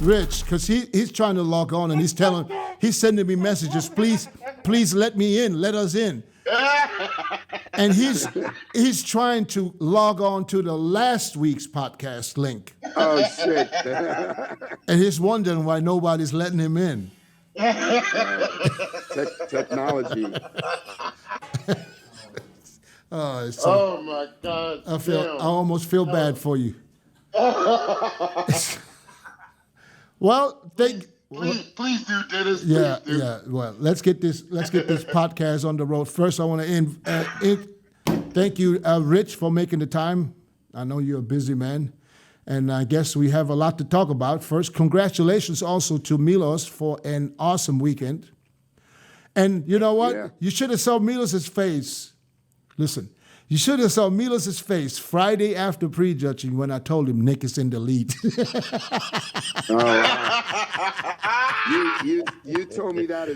Rich, because he's trying to log on and he's sending me messages. Please let me in. Let us in. And he's trying to log on to the last week's podcast link. Oh shit! And he's wondering why nobody's letting him in. Technology. Oh my God! I almost feel bad for you. Well, please do, Dennis. Yeah. Well, let's get this podcast on the road. First, I want to thank you, Rich, for making the time. I know you're a busy man, and I guess we have a lot to talk about. First, congratulations also to Milos for an awesome weekend. And you know what? Yeah. You should have saw Milos's face. Listen, you should have saw Milos's face Friday after prejudging when I told him Nick is in the lead. You told me that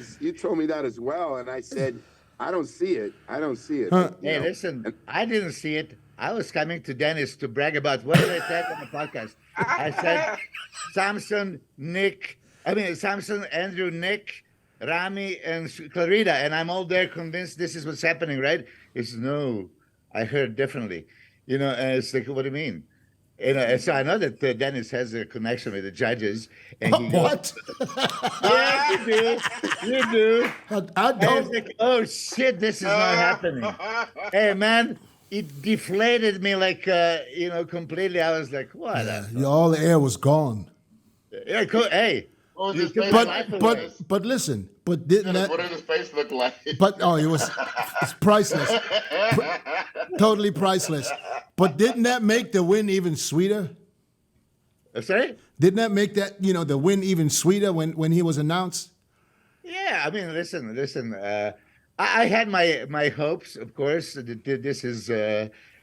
as well, and I said I don't see it. Hey, listen, I didn't see it. I was coming to Dennis to brag about what did I said on the podcast. I said Samson, Andrew, Nick, Ramy, and Clarita, and I'm all there convinced this is what's happening, right? It's no, I heard differently. And it's like, what do you mean? And so I know that Dennis has a connection with the judges. And he what? Yeah, you do. I don't. Like, oh, shit, this is not happening. Hey, man, it deflated me like, completely. I was like, what? Yeah, all the air was gone. Yeah, cool. Hey. What was his face but listen, but didn't that? What did his face look like? But it's priceless, totally priceless. But didn't that make the win even sweeter? Sorry? Didn't that make that the win even sweeter when he was announced? Yeah, I mean, listen. I had my hopes, of course. That this is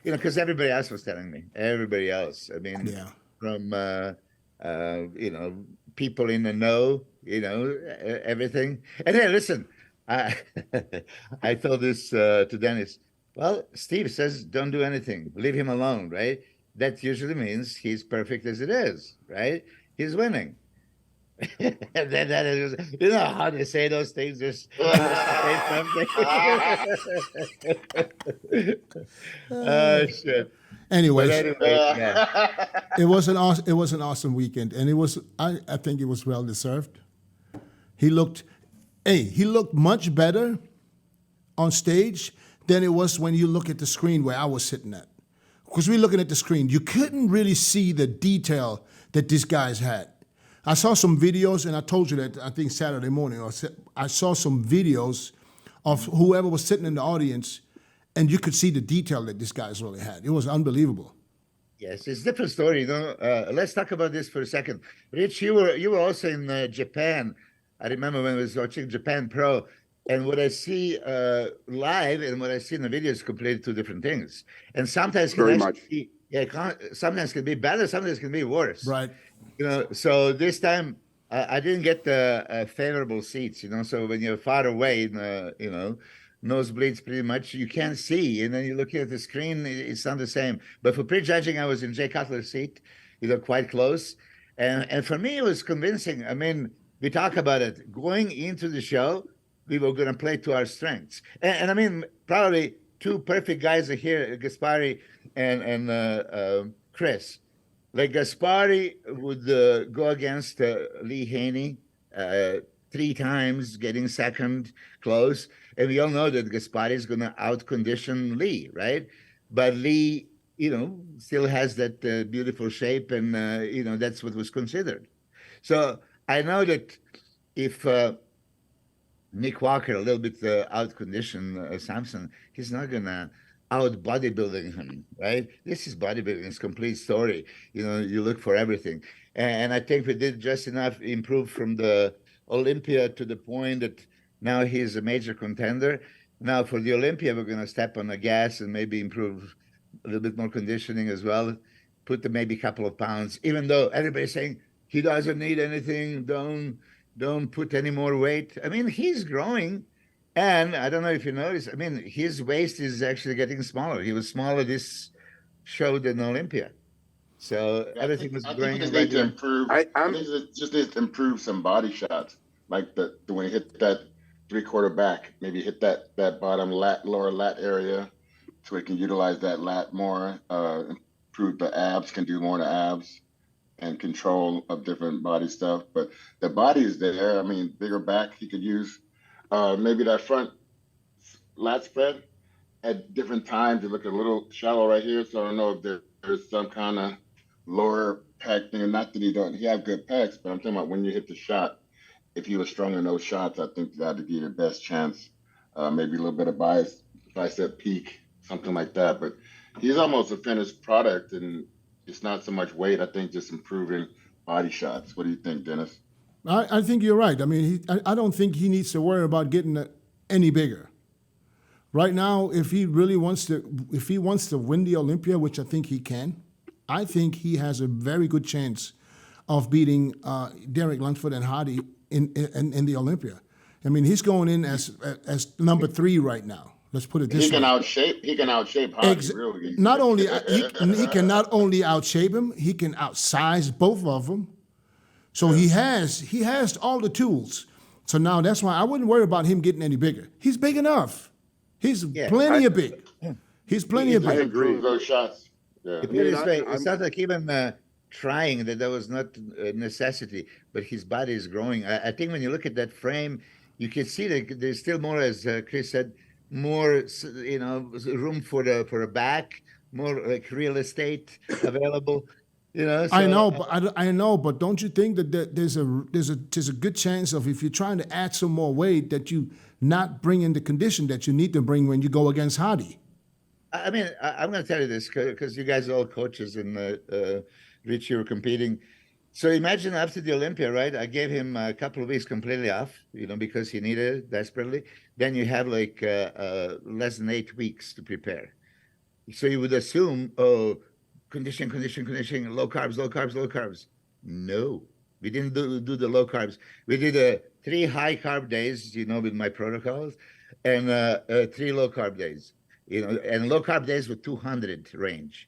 because everybody else was telling me. Everybody else. I mean, yeah. From people in the know, everything. And hey, listen, I told this to Dennis. Well, Steve says don't do anything, leave him alone, right? That usually means he's perfect as it is, right? He's winning. And then that is, how they say those things. Just say something. Oh shit. Anyways, yeah. It was an awesome weekend, and I think it was well deserved. He looked much better on stage than it was when you look at the screen where I was sitting at. Because we're looking at the screen, you couldn't really see the detail that these guys had. I saw some videos, and I told you that I think Saturday morning. I saw some videos of whoever was sitting in the audience, and you could see the detail that these guys really had. It was unbelievable. Yes, it's a different story. Let's talk about this for a second. Rich, you were also in Japan. I remember when I was watching Japan Pro, and what I see live and what I see in the video is completely two different things. And sometimes sometimes can be better, sometimes can be worse. Right. So this time I didn't get the favorable seats. So when you're far away, nosebleeds pretty much, you can't see, and then you're looking at the screen, it's not the same. But for prejudging, I was in Jay Cutler's seat, quite close, and for me it was convincing. I mean, we talk about it going into the show, we were going to play to our strengths, and I mean, probably two perfect guys are here, Gaspari and Chris. Like Gaspari would go against Lee Haney 3 times, getting second close. And we all know that Gaspari is going to outcondition Lee, right? But Lee, still has that beautiful shape, and, that's what was considered. So I know that if Nick Walker a little bit outcondition Samson, he's not going to out bodybuilding him, right? This is bodybuilding, it's a complete story. You look for everything. And I think we did just enough improve from the Olympia to the point that now he's a major contender. Now for the Olympia, we're going to step on the gas and maybe improve a little bit more conditioning as well. Put maybe a couple of pounds, even though everybody's saying he doesn't need anything. Don't put any more weight. I mean, he's growing. And I don't know if you noticed, I mean, his waist is actually getting smaller. He was smaller this show than Olympia. So everything was I think going he just right needs to there. improve. I'm He just needs to improve some body shots, like the when he hit that 3/4 back, maybe hit that bottom lat, lower lat area, so he can utilize that lat more. Improve the abs, can do more in the abs, and control of different body stuff. But the body is there. I mean, bigger back he could use. Maybe that front lat spread at different times. It look a little shallow right here, so I don't know if there's some kind of lower pec thing. Not that he have good pecs, but I'm talking about when you hit the shot. If he was strong in those shots, I think that'd give you the best chance. Maybe a little bit of bicep peak, something like that. But he's almost a finished product, and it's not so much weight. I think just improving body shots. What do you think, Dennis? I think you're right. I mean, I don't think he needs to worry about getting any bigger. Right now, if he wants to win the Olympia, which I think he can, I think he has a very good chance of beating Derek Lunsford and Hardy in the Olympia. I mean, he's going in as number 3 right now. Let's put it this way. He can outshape Hardy, really. Not only he can not only outshape him, he can outsize both of them. So he has all the tools. So now that's why I wouldn't worry about him getting any bigger. He's big enough. He's plenty of big. He's plenty of I big. agree. Those shots. Yeah. Put it this way, it's not like even trying that was not a necessity, but his body is growing. I think when you look at that frame, you can see that there's still more, as Chris said, more room for a back, more like real estate available. So, I know, but don't you think that there's a good chance of, if you're trying to add some more weight, that you not bring in the condition that you need to bring when you go against Hardy? I mean, I'm going to tell you this because you guys are all coaches and Rich, you were competing. So imagine after the Olympia, right? I gave him a couple of weeks completely off, because he needed it desperately. Then you have like less than 8 weeks to prepare. So you would assume, condition, low carbs. No, we didn't do the low carbs. We did 3 high carb days, with my protocols, and 3 low carb days, and low carb days with 200 range.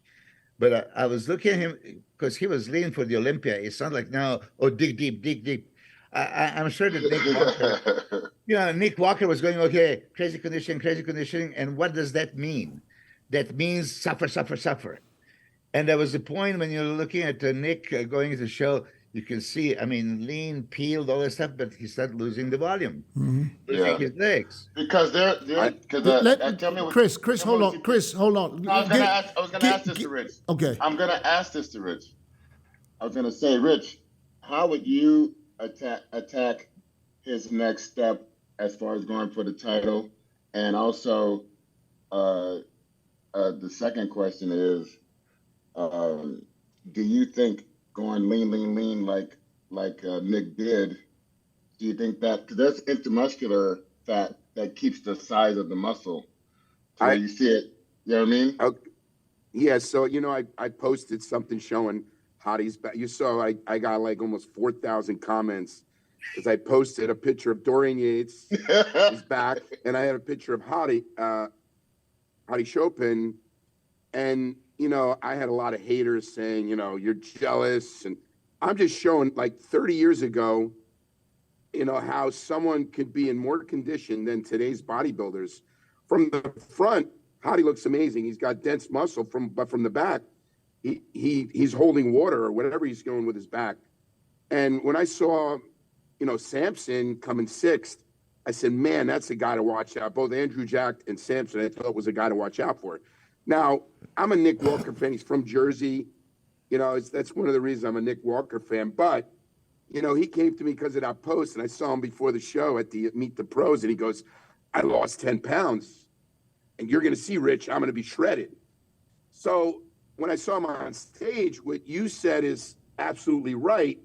But I was looking at him because he was lean for the Olympia. It's not like now, dig deep. I'm sure that Nick Walker, Nick Walker was going, okay, crazy conditioning. And what does that mean? That means suffer. And there was a point when you're looking at Nick going to the show, you can see, lean, peeled, all that stuff, but he started losing the volume. Mm-hmm. Yeah. His legs. Because tell me Chris, hold on. No, I was gonna ask this to Rich. Okay. I'm gonna ask this to Rich. I was gonna say, Rich, how would you attack his next step as far as going for the title? And also, the second question is, do you think going lean like Nick did, do you think that, because there's intramuscular fat that keeps the size of the muscle, so you see it, you know what I mean? Yeah, so I posted something showing Hadi's back. You saw I got like almost 4,000 comments because I posted a picture of Dorian Yates, his back, and I had a picture of Hadi Chopin, and I had a lot of haters saying, you're jealous, and I'm just showing, like 30 years ago, how someone could be in more condition than today's bodybuilders. From the front, Hadi looks amazing. He's got dense muscle, but from the back, he's holding water or whatever he's doing with his back. And when I saw, Samson coming 6th, I said, man, that's a guy to watch out. Both Andrew Jack and Samson, I thought was a guy to watch out for. Now, I'm a Nick Walker fan. He's from Jersey. That's one of the reasons I'm a Nick Walker fan. But, he came to me because of that post, and I saw him before the show at the Meet the Pros, and he goes, I lost 10 pounds. And you're going to see, Rich, I'm going to be shredded. So when I saw him on stage, what you said is absolutely right.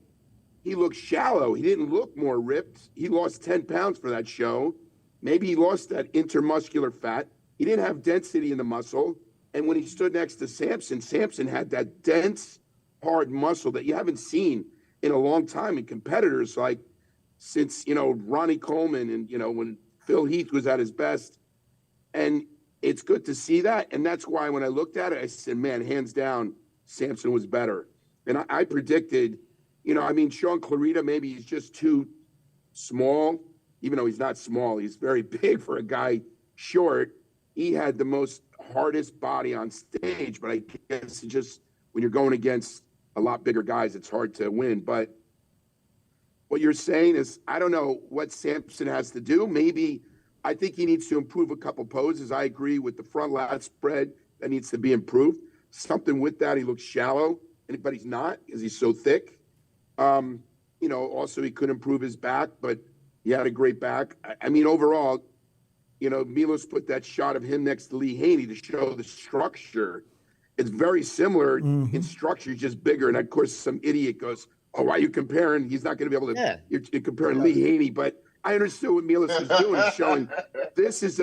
He looked shallow. He didn't look more ripped. He lost 10 pounds for that show. Maybe he lost that intermuscular fat. He didn't have density in the muscle. And when he stood next to Samson had that dense, hard muscle that you haven't seen in a long time in competitors, like since, Ronnie Coleman and, when Phil Heath was at his best. And it's good to see that. And that's why when I looked at it, I said, man, hands down, Samson was better. And I predicted, you know, I mean, Sean Clarita, maybe he's just too small, even though he's not small. He's very big for a guy short. He had the most hardest body on stage, but I guess it just, when you're going against a lot bigger guys, it's hard to win. But what you're saying is, I don't know what Samson has to do. Maybe, I think he needs to improve a couple poses. I agree with the front lat spread. That needs to be improved. Something with that. He looks shallow, but he's not because he's so thick. You know, also he could improve his back, but he had a great back. I mean, overall, you know, Milos put that shot of him next to Lee Haney to show the structure. It's very similar in structure, just bigger. And of course, some idiot goes, "Oh, why are you comparing? He's not going to be able to." Yeah. You're comparing Lee Haney, but I understood what Milos is doing, is showing this is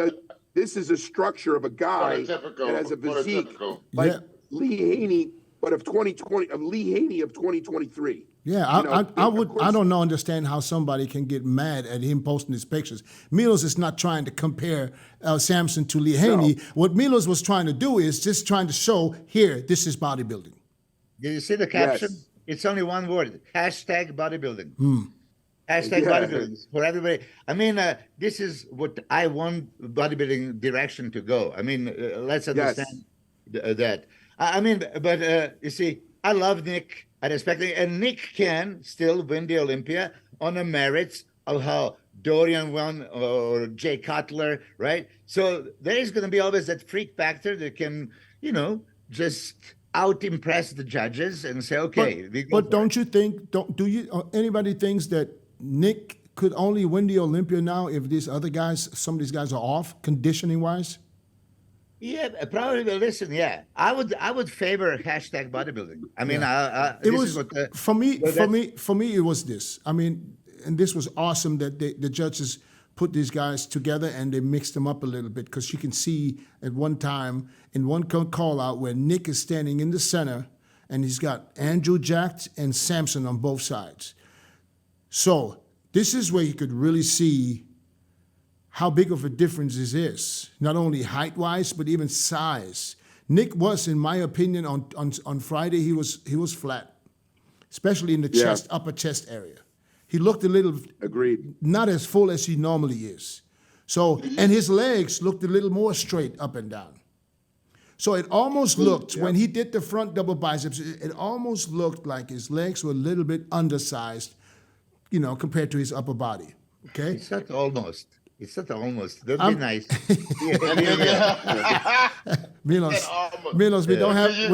a structure of a guy that has a physique like Lee Haney, but of 2020, of Lee Haney of 2023. Yeah, I don't know, understand how somebody can get mad at him posting his pictures. Milos is not trying to compare Samson to Lee Haney. No. What Milos was trying to do is just trying to show, here, this is bodybuilding. Did you see the caption? Yes. It's only one word, #bodybuilding. #bodybuilding for everybody. I mean, this is what I want bodybuilding direction to go. I mean, let's understand that. I mean, but you see, I love Nick. I respect it. And Nick can still win the Olympia on the merits of how Dorian won or Jay Cutler, right? So there is going to be always that freak factor that can, you know, just out-impress the judges and say, okay. But don't you think, anybody thinks that Nick could only win the Olympia now if these other guys, some of these guys are off, conditioning-wise? Yeah, probably. Listen, yeah, I would favor #bodybuilding. I mean, it was for me. It was this. I mean, and this was awesome that the judges put these guys together and they mixed them up a little bit, because you can see at one time in one call out where Nick is standing in the center and he's got Andrew jacked and Samson on both sides. So this is where you could really see how big of a difference this is, not only height-wise, but even size. Nick was, in my opinion, on Friday, he was flat, especially in the chest, upper chest area. He looked a little, not as full as he normally is. So, and his legs looked a little more straight up and down. So it almost looked, when he did the front double biceps, it almost looked like his legs were a little bit undersized, you know, compared to his upper body, okay? It's not almost. It's not almost. That'd be nice. Milos, we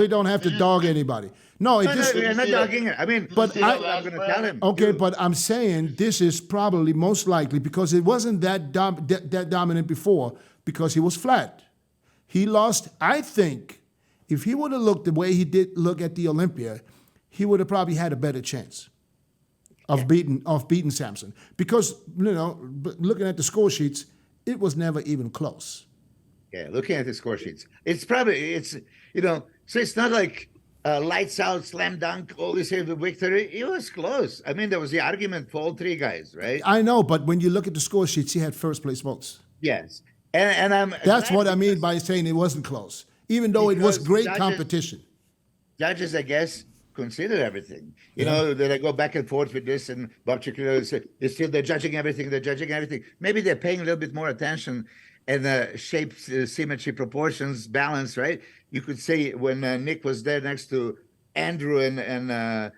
don't have to dog anybody. No, we're not dogging it. I mean, but I'm going to tell him. Okay, but I'm saying this is probably most likely because it wasn't that dominant before, because he was flat. He lost. I think if he would have looked the way he did look at the Olympia, he would have probably had a better chance of beating Samson, because, you know, looking at the score sheets, it was never even close. Yeah, looking at the score sheets, it's you know, so it's not like lights out, slam dunk, all this victory. It was close. I mean, there was the argument for all three guys, right? I know, but when you look at the score sheets, he had first place votes. Yes, and that's what I mean by saying it wasn't close, even though it was great competition. Judges, I guess, consider everything. You know, that I go back and forth with this, and Bob Chicolo said, they're judging everything, Maybe they're paying a little bit more attention and shapes, symmetry, proportions, balance, right? You could say when Nick was there next to Andrew and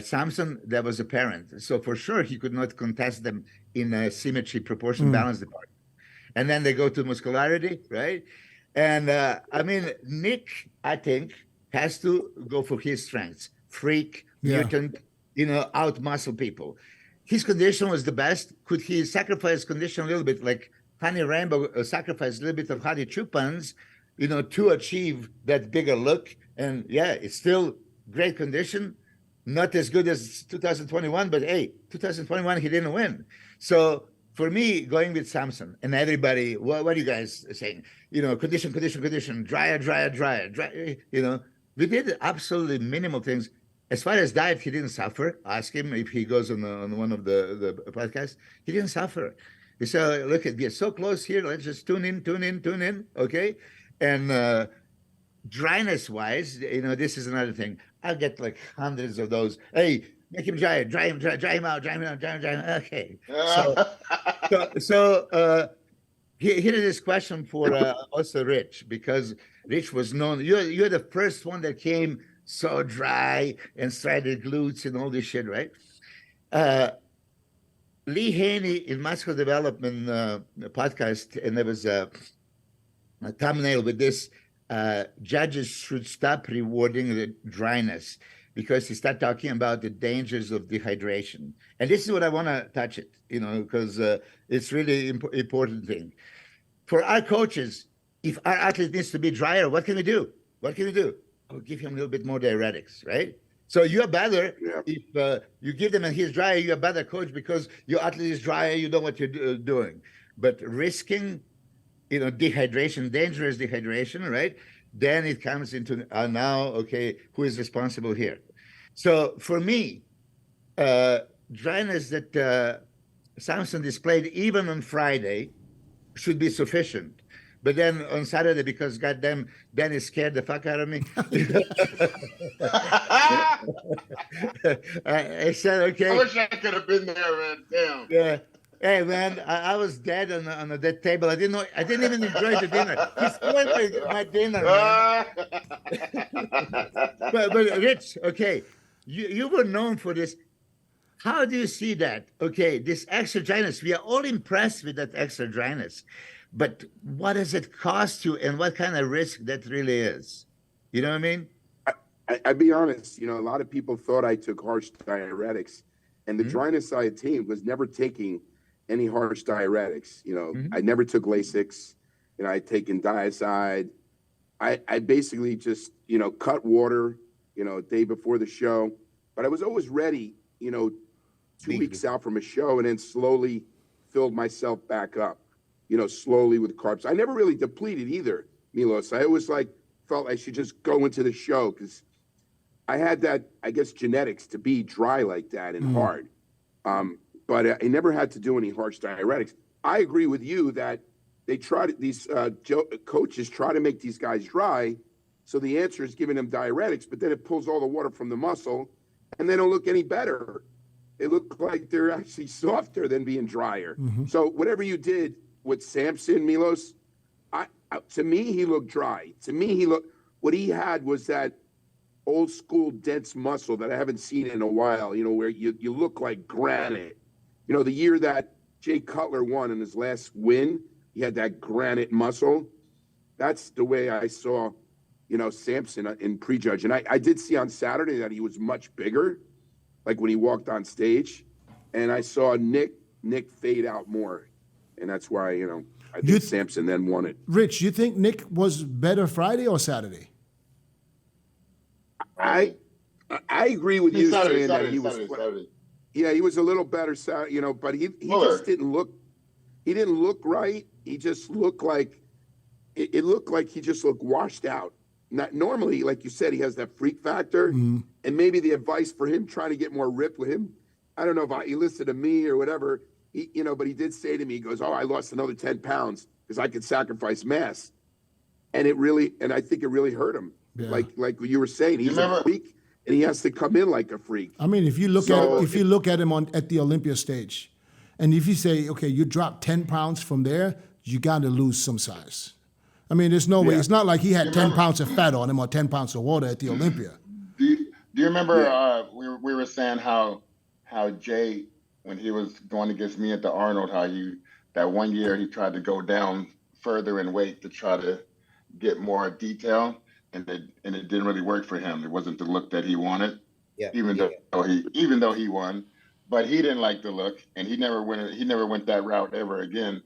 Samson, that was apparent. So for sure, he could not contest them in symmetry, proportion, balance department. And then they go to muscularity, right? And I mean, Nick, I think, has to go for his strengths. Freak, mutant, you know, out-muscle people. His condition was the best. Could he sacrifice condition a little bit, like Honey Rainbow sacrificed a little bit of Hadi Chupans, you know, to achieve that bigger look? And yeah, it's still great condition. Not as good as 2021, but hey, 2021, he didn't win. So for me, going with Samson and everybody, what are you guys saying? You know, condition, drier, you know. We did absolutely minimal things. As far as diet, he didn't suffer. Ask him if he goes on one of the podcasts. He didn't suffer. He said, look, we're so close here. Let's just tune in, okay? And dryness wise, this is another thing. I'll get like hundreds of those. Hey, make him dry him, dry him out, dry him out, dry him, dry him. Okay. Here is this question for also Rich, because Rich was known. You're the first one that came so dry and striated glutes and all this shit, right? Lee Haney in Muscle Development podcast, and there was a thumbnail with this: judges should stop rewarding the dryness, because he started talking about the dangers of dehydration. And this is what I want to touch it, because it's really important thing. For our coaches, if our athlete needs to be drier, what can we do? What can we do? I'll give him a little bit more diuretics, right? So you're better if you give them and he's drier, you're a better coach because your athlete is drier, you know what you're doing. But risking, dehydration, dangerous dehydration, right? Then it comes into now, okay, who is responsible here? So for me, dryness that Samson displayed even on Friday should be sufficient. But then on Saturday, because goddamn Benny scared the fuck out of me, I said, okay. I wish I could have been there, man. Damn. Yeah. Hey man, I was dead on that table. I didn't even enjoy the dinner. He spoiled my dinner, man. but Rich, okay, you were known for this. How do you see that? Okay, this extra dryness. We are all impressed with that extra dryness, but what does it cost you, and what kind of risk that really is? You know what I mean? I'd be honest. A lot of people thought I took harsh diuretics, and the dryness I attained was never taking any harsh diuretics. I never took Lasix. I'd taken Diazide. I basically just, cut water, a day before the show. But I was always ready, 2 weeks out from a show, and then slowly filled myself back up, slowly with carbs. I never really depleted either, Milos. I always felt I should just go into the show because I had that, I guess, genetics to be dry like that and hard. But I never had to do any harsh diuretics. I agree with you that these coaches try to make these guys dry. So the answer is giving them diuretics, but then it pulls all the water from the muscle and they don't look any better. They look like they're actually softer than being drier. So whatever you did with Samson, Milos, to me, he looked dry. To me, what he had was that old school dense muscle that I haven't seen in a while, where you look like granite. The year that Jay Cutler won in his last win, he had that granite muscle. That's the way I saw, Samson in prejudge. And I did see on Saturday that he was much bigger, like when he walked on stage. And I saw Nick fade out more. And that's why, I think Samson then won it. Rich, you think Nick was better Friday or Saturday? I agree with you saying that he was. Saturday. Yeah, he was a little better, but he just didn't look. He didn't look right. He just looked like it looked like he just looked washed out. Not normally, like you said, he has that freak factor, and maybe the advice for him trying to get more ripped with him. I don't know if he listened to me or whatever. But he did say to me, he goes, "Oh, I lost another 10 pounds because I could sacrifice mass," and I think it really hurt him. Yeah. Like you were saying, he's a freak, and he has to come in like a freak. I mean, if you look at him at the Olympia stage, and if you say, okay, you drop 10 pounds from there, you got to lose some size. I mean, there's no way. It's not like he had 10 pounds of fat on him or 10 pounds of water at the Olympia. Do you remember we were saying how Jay, when he was going against me at the Arnold, how that one year he tried to go down further in weight to try to get more detail. And it didn't really work for him. It wasn't the look that he wanted, even though he won. But he didn't like the look, and he never went that route ever again.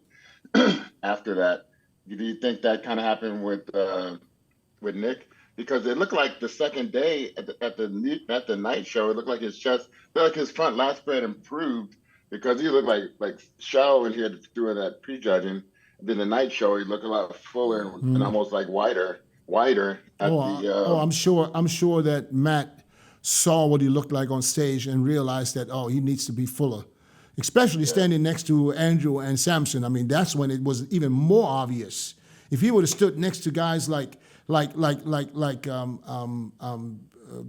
After that, do you think that kind of happened with Nick? Because it looked like the second day at the night show, it looked like his chest, like his front lat spread improved because he looked like show and he had to do that prejudging. Then the night show, he looked a lot fuller and almost like wider. I'm sure that Matt saw what he looked like on stage and realized that he needs to be fuller, especially standing next to Andrew and Samson. I mean, that's when it was even more obvious. If he would have stood next to guys like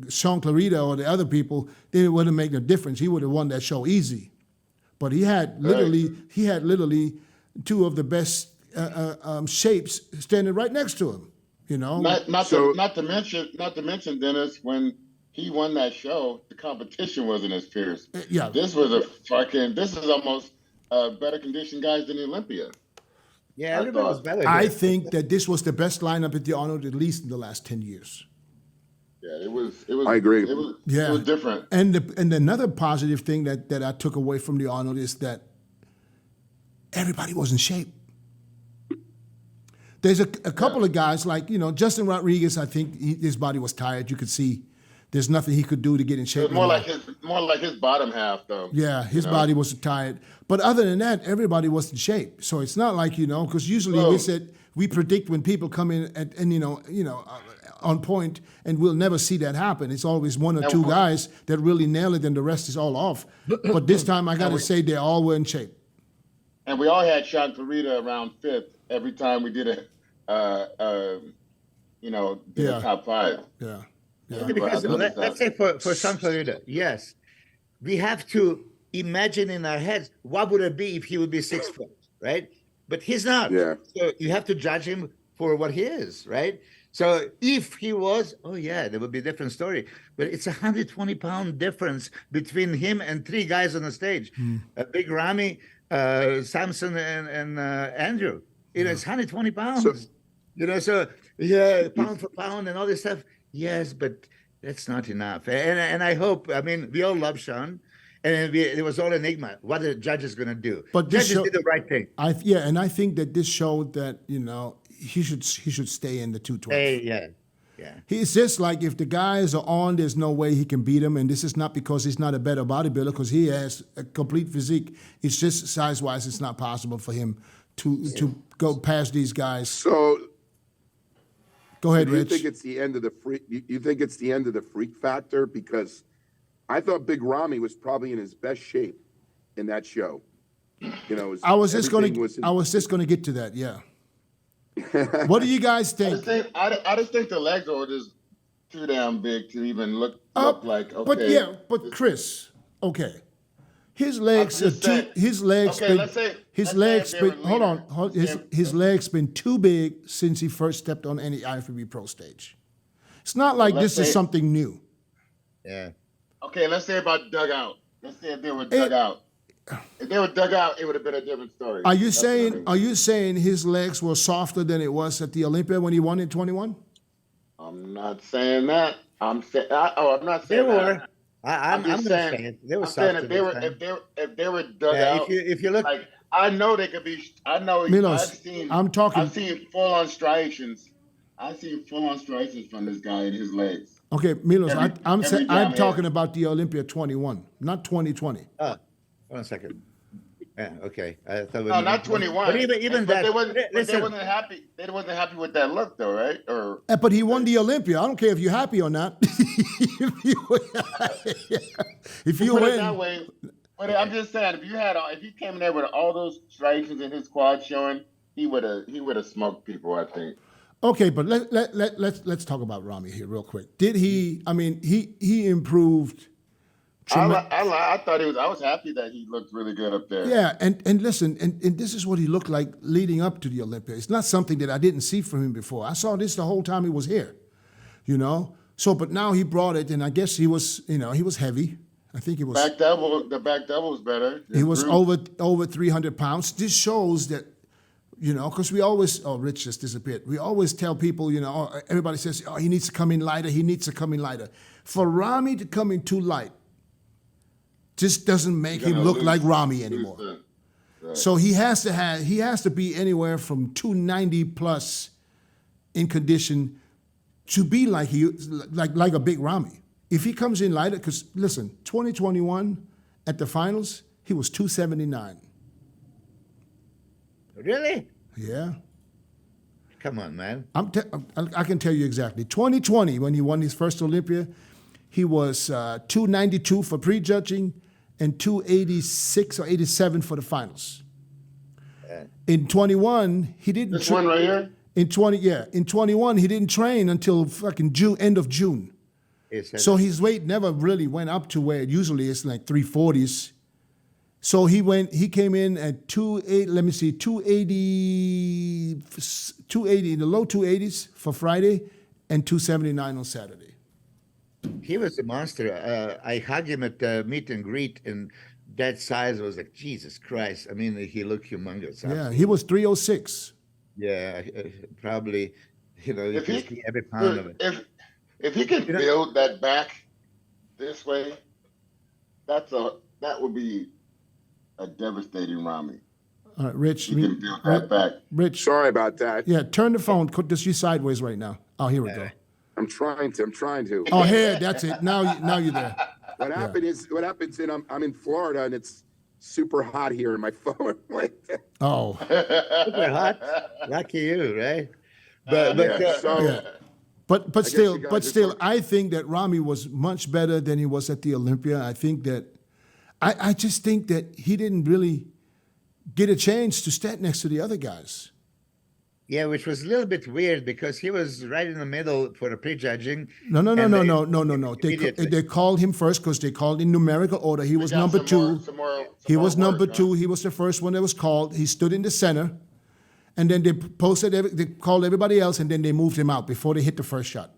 Sean Clarita or the other people, they wouldn't make no difference. He would have won that show easy. But he had literally two of the best shapes standing right next to him. You know, Not to mention, Dennis, when he won that show, the competition wasn't as fierce. Yeah. This is almost better conditioned guys than the Olympia. Yeah, everybody was better. I here. think that this was the best lineup at the Arnold at least in the last 10 years. Yeah, it was. I agree. It was different. And another positive thing that I took away from the Arnold is that everybody was in shape. There's a couple of guys like, you know, Justin Rodriguez, I think his body was tired. You could see there's nothing he could do to get in shape. It was more like his bottom half, though. Yeah, his body was tired. But other than that, everybody was in shape. So it's not like, you know, because usually we predict when people come in and on point, and we'll never see that happen. It's always one or two guys that really nail it and the rest is all off. But this time I got to say they all were in shape. And we all had Sean Clarita around 5th every time we did a top 5. Yeah. Because let's say for Sean Clarita, yes, we have to imagine in our heads what would it be if he would be 6 foot, right? But he's not. Yeah. So you have to judge him for what he is, right? So if he was, there would be a different story. But it's 120-pound difference between him and 3 guys on the stage: Big Ramy, Samson, and Andrew. It's 120 pounds. So pound for pound and all this stuff. Yes, but that's not enough. And I hope. I mean, we all love Sean, and it was all enigma. What the judge is going to do? But judges did the right thing. And I think that this showed that he should stay in the 212. Yeah. It's just like if the guys are on, there's no way he can beat him. And this is not because he's not a better bodybuilder, because he has a complete physique. It's just size-wise, it's not possible for him to go past these guys. So, go ahead, do you Rich. think it's the end of the freak? You think it's the end of the freak factor? Because I thought Big Ramy was probably in his best shape in that show. I was just going to get to that. Yeah. What do you guys think? I just think the legs are just too damn big to even look like. Okay. But Chris, okay. His legs are too. His legs. His legs been too big since he first stepped on any IFBB Pro stage. It's not like this is something new. Yeah. Okay, let's say about dug out. Let's say if they were dug out. If they were dug out, it would have been a different story. Are you saying his legs were softer than it was at the Olympia when he won in 21? I'm not saying that. I'm not saying they that. were. I'm just saying they were saying soft. if they were dug out. If you look, like, I know they could be. I know. Milos, I've seen full-on striations. I've seen full-on striations from this guy in his legs. Okay, Milos, I'm talking about the Olympia 21, not 2020. Hold on a second. Yeah, okay. I thought no, not 21. But even that, that, they wasn't happy. They wasn't happy with that look, though, right? But he won the Olympia. I don't care if you're happy or not. if you put win it that way. But I'm just saying, if he came in there with all those striations in his quad showing, he would have smoked people, I think. Okay, but let's talk about Ramy here real quick. Did he? I mean, he improved. I thought I was happy that he looked really good up there. Yeah, and listen, and this is what he looked like leading up to the Olympia. It's not something that I didn't see from him before. I saw this the whole time he was here, So, but now he brought it, and I guess he was heavy. I think he was. The back double was better. He was over 300 pounds. This shows that, because we always, Rich just disappeared. We always tell people, everybody says, he needs to come in lighter. He needs to come in lighter. For Ramy to come in too light, just doesn't make him look like Ramy anymore. Right. So he has to be anywhere from 290 plus in condition to be like a big Ramy. If he comes in lighter, because listen, 2021 at the finals, he was 279. Really? Yeah. Come on, man. I can tell you exactly. 2020, when he won his first Olympia, he was 292 for prejudging and 286 or 87 for the finals. In 21, he didn't. This one right here? In 21, he didn't train until fucking end of June. So his weight never really went up to where it usually is, like 340s. So he came in at 280 in the low 280s for Friday and 279 on Saturday. He was a monster. I hugged him at the meet and greet, and that size was like, Jesus Christ. I mean, he looked humongous. Yeah, he was 306. Yeah, probably, you know, If you he, can see every pound of it. if he can build that back this way, that would be a devastating Ramy. All right, Rich. He can build that back. Rich. Sorry about that. Yeah, turn the phone. Put this you sideways right now. Oh, here we go. I'm trying to. Oh, here, that's it. Now you're there. What happens in I'm in Florida and it's super hot here in my phone. Oh. Super hot. Lucky you, right? But But you guys still, I think that Ramy was much better than he was at the Olympia. I think that, I just think that he didn't really get a chance to stand next to the other guys. yeah, which was a little bit weird because he was right in the middle for the prejudging. No. Immediately. They called him first because they called in numerical order. He was got number some two. more He was work, number huh? two. He was the first one that was called. He stood in the center, and then they called everybody else, and then they moved him out before they hit the first shot.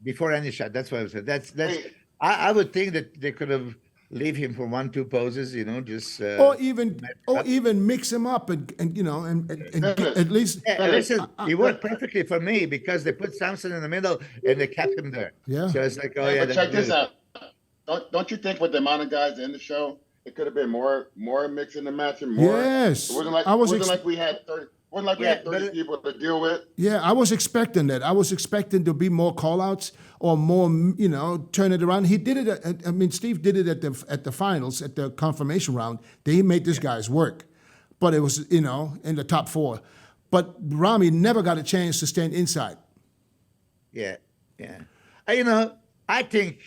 Before any shot. That's what I said. I would think that they could have leave him for 1-2 poses, you know, just Or even mix him up and you know and at least listen, it worked perfectly for me because they put Samson in the middle and they kept him there. Yeah. So it's like, oh Yeah, yeah. but check this out. Don't you think with the amount of guys in the show, it could have been more mixing and matching, more? Yes. It wasn't like I was like we had 30. Wasn't like we had 30 people to deal with. Yeah, I was expecting that. I was expecting to be more call-outs or more, you know, turn it around. He did it. I mean, Steve did it at the finals, at the confirmation round. He made this guy's work, but it was, you know, in the top 4. But Ramy never got a chance to stand inside. Yeah. You know, I think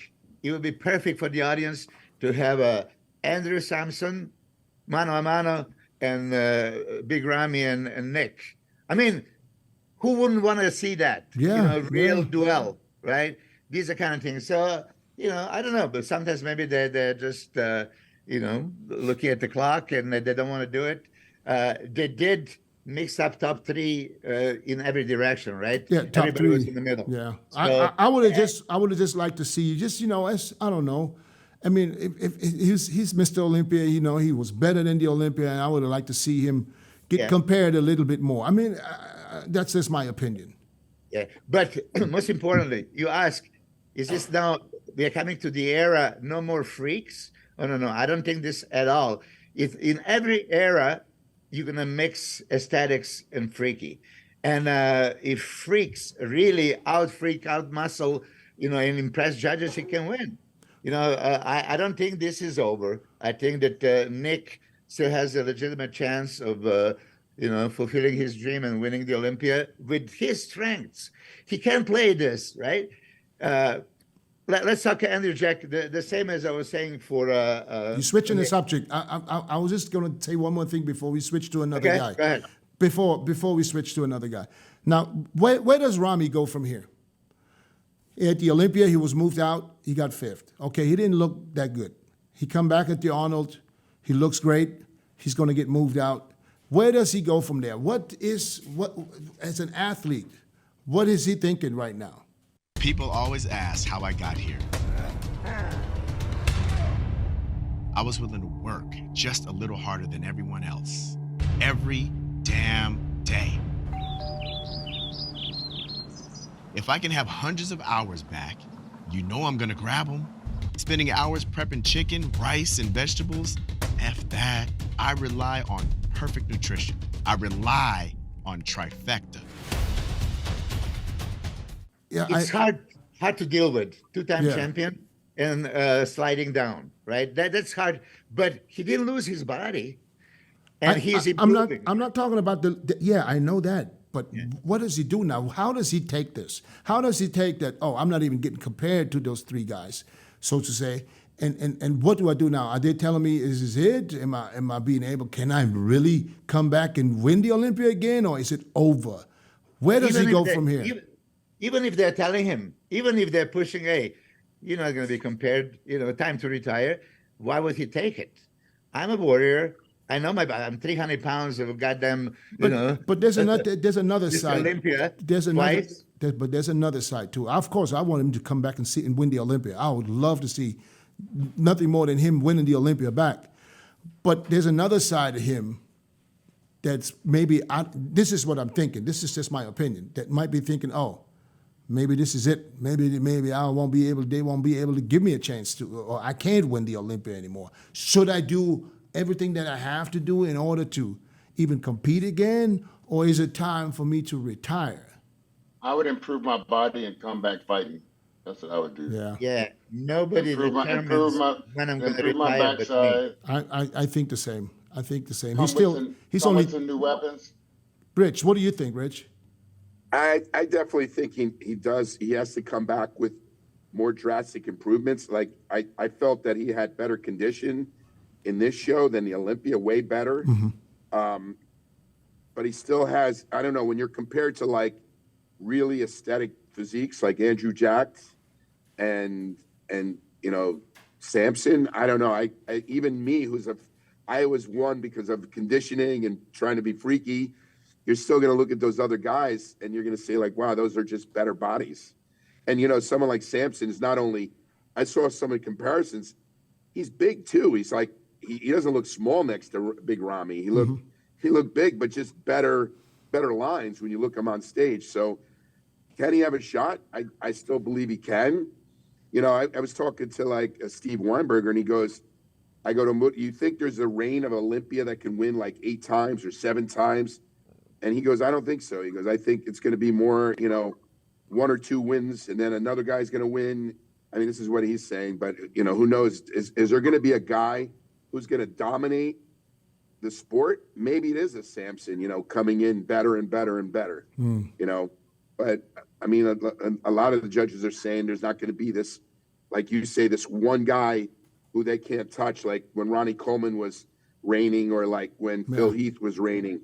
it would be perfect for the audience to have Andrew Samson, mano a mano, and Big Ramy and Nick. I mean, who wouldn't want to see that? Yeah, you know, real yeah. duel, right? These are kind of things. So, you know, I don't know, but sometimes maybe they're just, you know, looking at the clock and they don't want to do it. They did mix up top 3 in every direction, right? Yeah, top Everybody 3 was in the middle. Yeah, So, I would have just liked to see, just, you know, as I don't know. I mean, if he's Mr. Olympia, you know, he was better than the Olympia, and I would have liked to see him get compared a little bit more. I mean, that's just my opinion. Yeah, but most importantly, you ask, is this now, we are coming to the era, no more freaks? Oh, no, I don't think this at all. If in every era, you're going to mix aesthetics and freaky. And if freaks really out-freak, out-muscle, you know, and impress judges, he can win. You know, I don't think this is over. I think that Nick still has a legitimate chance of, you know, fulfilling his dream and winning the Olympia with his strengths. He can play this, right? Let's talk to Andrew Jack. The same as I was saying for... You're switching the subject. I was just going to say one more thing before we switch to another guy. Go ahead. Before we switch to another guy. Now, where does Ramy go from here? At the Olympia, he was moved out. He got 5th. Okay, he didn't look that good. He come back at the Arnold. He looks great. He's going to get moved out. Where does he go from there? What as an athlete, what is he thinking right now? People always ask how I got here. I was willing to work just a little harder than everyone else. Every damn day. If I can have hundreds of hours back, you know I'm gonna grab them. Spending hours prepping chicken, rice, and vegetables, F that. I rely on perfect nutrition. I rely on trifecta. Yeah, It's hard to deal with. 2-time champion and sliding down, right? That's hard. But he didn't lose his body, and he's improving. I'm not talking about yeah, I know that. But what does he do now? How does he take this? How does he take that? Oh, I'm not even getting compared to those 3 guys, so to say. And what do I do now? Are they telling me is this it? Am I being able? Can I really come back and win the Olympia again, or is it over? Where does Even he if go they- from here? Even if they're telling him, even if they're pushing, hey, you're not going to be compared, time to retire, why would he take it? I'm a warrior. I know I'm 300 pounds of goddamn, But there's another this side. Olympia There's another, twice. but there's another side too. Of course, I want him to come back and see and win the Olympia. I would love to see nothing more than him winning the Olympia back. But there's another side of him that's maybe this is what I'm thinking. This is just my opinion. That might be thinking, oh, maybe this is it. Maybe I won't be able. They won't be able to give me a chance to, or I can't win the Olympia anymore. Should I do everything that I have to do in order to even compete again, or is it time for me to retire? I would improve my body and come back fighting. That's what I would do. Yeah, Yeah, nobody Improve my, determines improve my, when I'm going to improve my retire but me. backside. I think the same. I think the same. Come He's with still some, he's come only with some new weapons. Rich. What do you think, Rich? I definitely think he does. He has to come back with more drastic improvements. Like I felt that he had better condition in this show than the Olympia, way better. But he still has, I don't know, when you're compared to like really aesthetic physiques like Andrew Jack and Samson, I don't know. I even me, I was one because of conditioning and trying to be freaky. You're still going to look at those other guys and you're going to say like, wow, those are just better bodies. And, someone like Samson is not only, I saw some of the comparisons, he's big too. He's like, he doesn't look small next to Big Ramy. He looked big, but just better lines when you look him on stage. So can he have a shot? I still believe he can. I was talking to like Steve Weinberger and he goes, I go to, you think there's a reign of Olympia that can win like 8 times or 7 times? And he goes, I don't think so. He goes, I think it's going to be more, 1 or 2 wins, and then another guy's going to win. I mean, this is what he's saying, but who knows? Is there going to be a guy who's going to dominate the sport? Maybe it is a Samson, coming in better and better and better. But I mean, a lot of the judges are saying there's not going to be this, like you say, this one guy who they can't touch, like when Ronnie Coleman was reigning, or like when Phil Heath was reigning.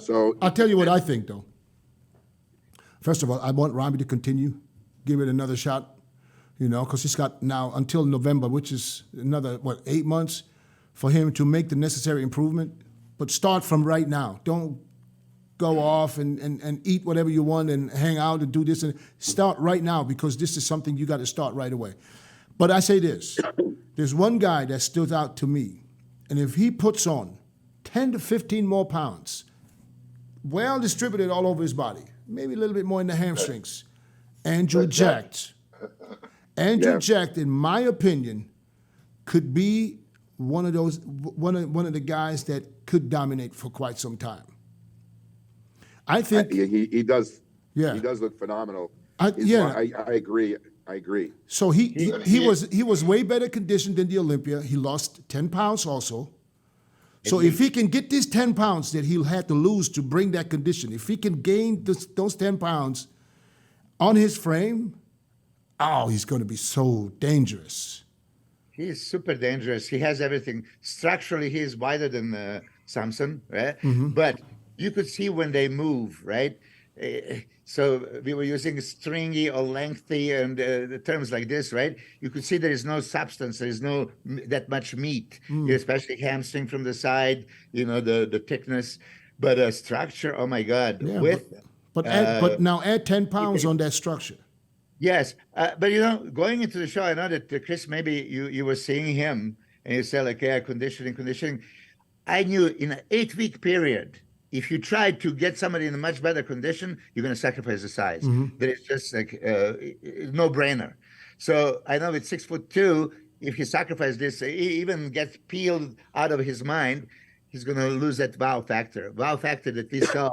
So I'll tell you what I think, though. First of all, I want Ramy to continue, give it another shot, because he's got now until November, which is another, 8 months for him to make the necessary improvement. But start from right now. Don't go off and eat whatever you want and hang out and do this. And start right now, because this is something you got to start right away. But I say this. There's one guy that stood out to me, and if he puts on 10 to 15 more pounds, well distributed all over his body, maybe a little bit more in the hamstrings, Andrew Jack. Andrew Jack, in my opinion, could be one of the guys that could dominate for quite some time. I think he does. Yeah. He does look phenomenal. I agree. I agree. So he was way better conditioned than the Olympia. He lost 10 pounds also. So if he can get these 10 pounds that he'll have to lose to bring that condition, if he can gain those 10 pounds on his frame, he's going to be so dangerous. He is super dangerous. He has everything. Structurally, he is wider than Samson, right? But you could see when they move, right? So we were using stringy or lengthy and the terms like this, right? You could see there is no substance, there is no that much meat, especially hamstring from the side, the thickness, but structure. Oh my God! Yeah, but now add 10 pounds on that structure. Yes, but going into the show, I know that Chris, maybe you were seeing him and you said like, conditioning. I knew in an 8-week period, if you try to get somebody in a much better condition, you're going to sacrifice the size. That is just like no brainer. So I know with 6'2", if he sacrifices this, he even gets peeled out of his mind, he's going to lose that wow factor. Wow factor that we saw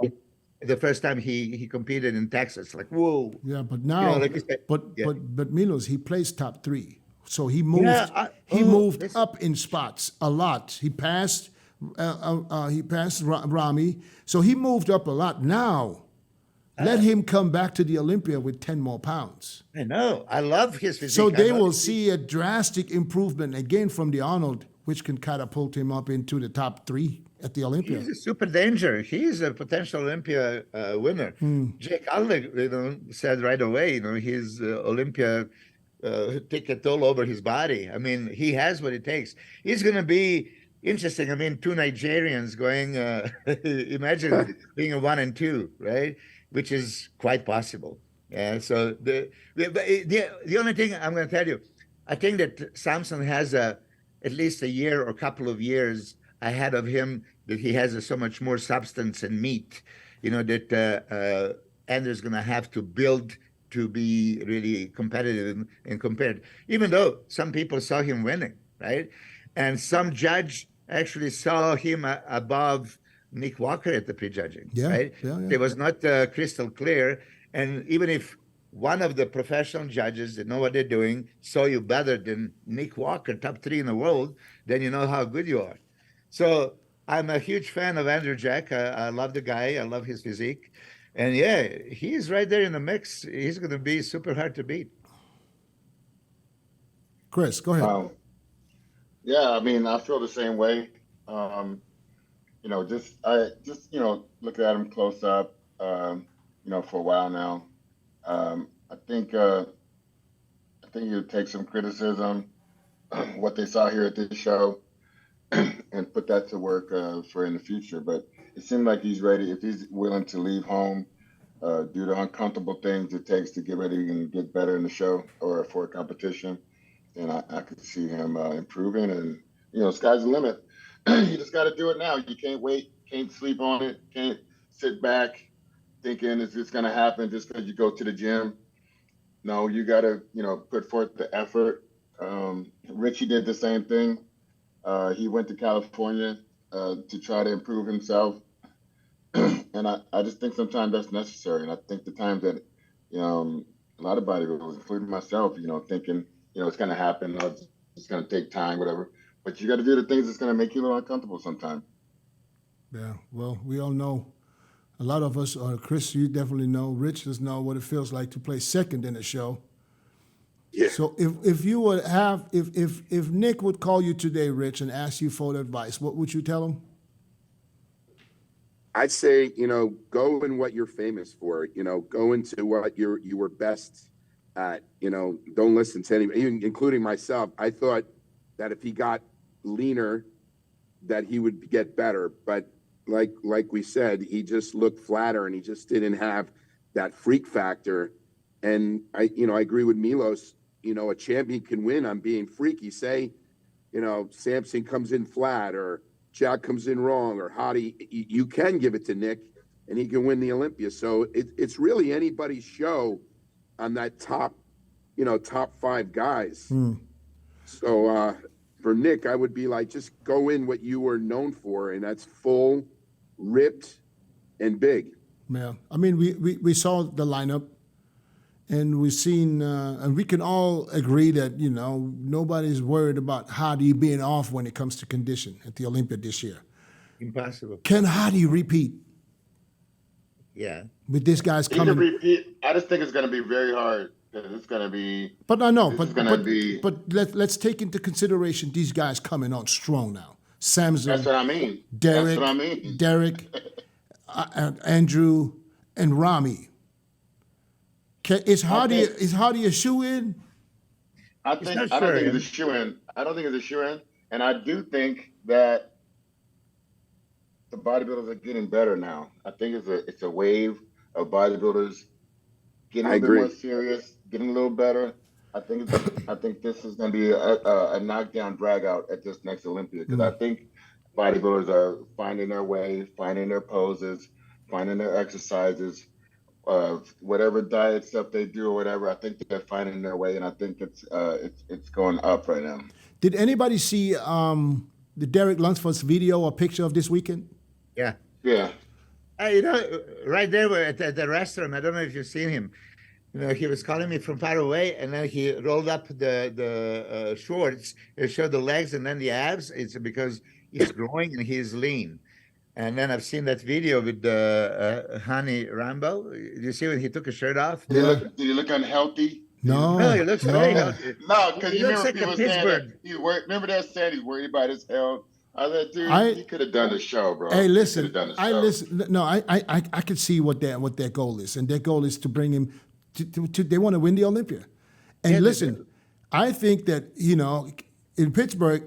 the first time he competed in Texas. Like, whoa. Yeah, but now, but Milos, he plays top 3. So he moved up in spots a lot. He passed Ramy, so he moved up a lot. Now, let him come back to the Olympia with 10 more pounds. I know. I love his physique. So they will see a drastic improvement again from the Arnold, which can catapult him up into the top 3 at the Olympia. He's a super danger. He's a potential Olympia winner. Jake Cutler, said right away, his Olympia ticket all over his body. I mean, he has what it takes. He's going to be interesting. I mean, two Nigerians going, imagine being a 1 and 2, right? Which is quite possible. Yeah. So the only thing I'm going to tell you, I think that Samson has at least a year or a couple of years ahead of him, that he has so much more substance and meat, that Andrew's going to have to build to be really competitive and compared, even though some people saw him winning, right? And some judge actually saw him above Nick Walker at the prejudging, right? It was not crystal clear. And even if one of the professional judges that know what they're doing saw you better than Nick Walker, top 3 in the world, then you know how good you are. So I'm a huge fan of Andrew Jack. I love the guy. I love his physique. And yeah, he's right there in the mix. He's going to be super hard to beat. Chris, go ahead. Yeah, I mean, I feel the same way. Just look at him close up, for a while now. I think you take some criticism, what they saw here at this show, and put that to work for in the future. But it seemed like he's ready. If he's willing to leave home, do the uncomfortable things it takes to get ready and get better in the show or for a competition, then I could see him improving. And sky's the limit. You just got to do it now. You can't wait. Can't sleep on it. Can't sit back thinking it's just going to happen just because you go to the gym. No, you got to put forth the effort. Richie did the same thing. He went to California to try to improve himself. And I just think sometimes that's necessary. And I think the times that, a lot of bodybuilders, including myself, thinking, it's going to happen, it's going to take time, whatever. But you got to do the things that's going to make you a little uncomfortable sometimes. Yeah, well, we all know. A lot of us, or Chris, you definitely know, Rich does know what it feels like to play second in a show. Yeah. So if you would have, if Nick would call you today, Rich, and ask you for advice, what would you tell him? I'd say, go in what you're famous for, go into what you were best at, don't listen to anyone, even including myself. I thought that if he got leaner, that he would get better. But like we said, he just looked flatter and he just didn't have that freak factor. And I agree with Milos, a champion can win on being freaky. Say, Samson comes in flat or Jack comes in wrong or Hadi, you can give it to Nick and he can win the Olympia. So it's really anybody's show on that top 5 guys. So for Nick, I would be like, just go in what you were known for, and that's full, ripped, and big. Yeah, I mean, we saw the lineup, and we've seen, and we can all agree that, nobody's worried about Hadi being off when it comes to condition at the Olympia this year. Impossible. Can Hadi repeat? Yeah. With this guy's He coming. can repeat. I just think it's going to be very hard. It's going to be. But I know, But let's take into consideration these guys coming on strong now. Samson. That's what I mean. Derek. That's what I mean. Derek, Andrew, and Ramy. Is Hadi a shoe-in? I don't think it's a shoe-in. I don't think it's a shoe-in. And I do think that the bodybuilders are getting better now. I think it's a wave of bodybuilders getting a bit more serious, getting a little better. I think this is going to be a knockdown drag out at this next Olympia, because I think bodybuilders are finding their way, finding their poses, finding their exercises, whatever diet stuff they do or whatever. I think they're finding their way, and I think it's going up right now. Did anybody see the Derek Lunsford's video or picture of this weekend? Yeah. Yeah. Right there at the restaurant, I don't know if you've seen him. He was calling me from far away, and then he rolled up the shorts. It showed the legs and then the abs. It's because he's growing and he's lean. And then I've seen that video with HANEY Rambo. Did you see when he took his shirt off? Did he look unhealthy? No, he looks very healthy. No, because He you looks remember like a people saying Pittsburgh. that remember that saying he's worried about his health. I said, dude, he could have done the show, bro. Hey, He listen, could have done the I show. listen. No, I could see what their goal is, and their goal is to bring him to they want to win the Olympia. And Yeah, they listen, do. I think that in Pittsburgh,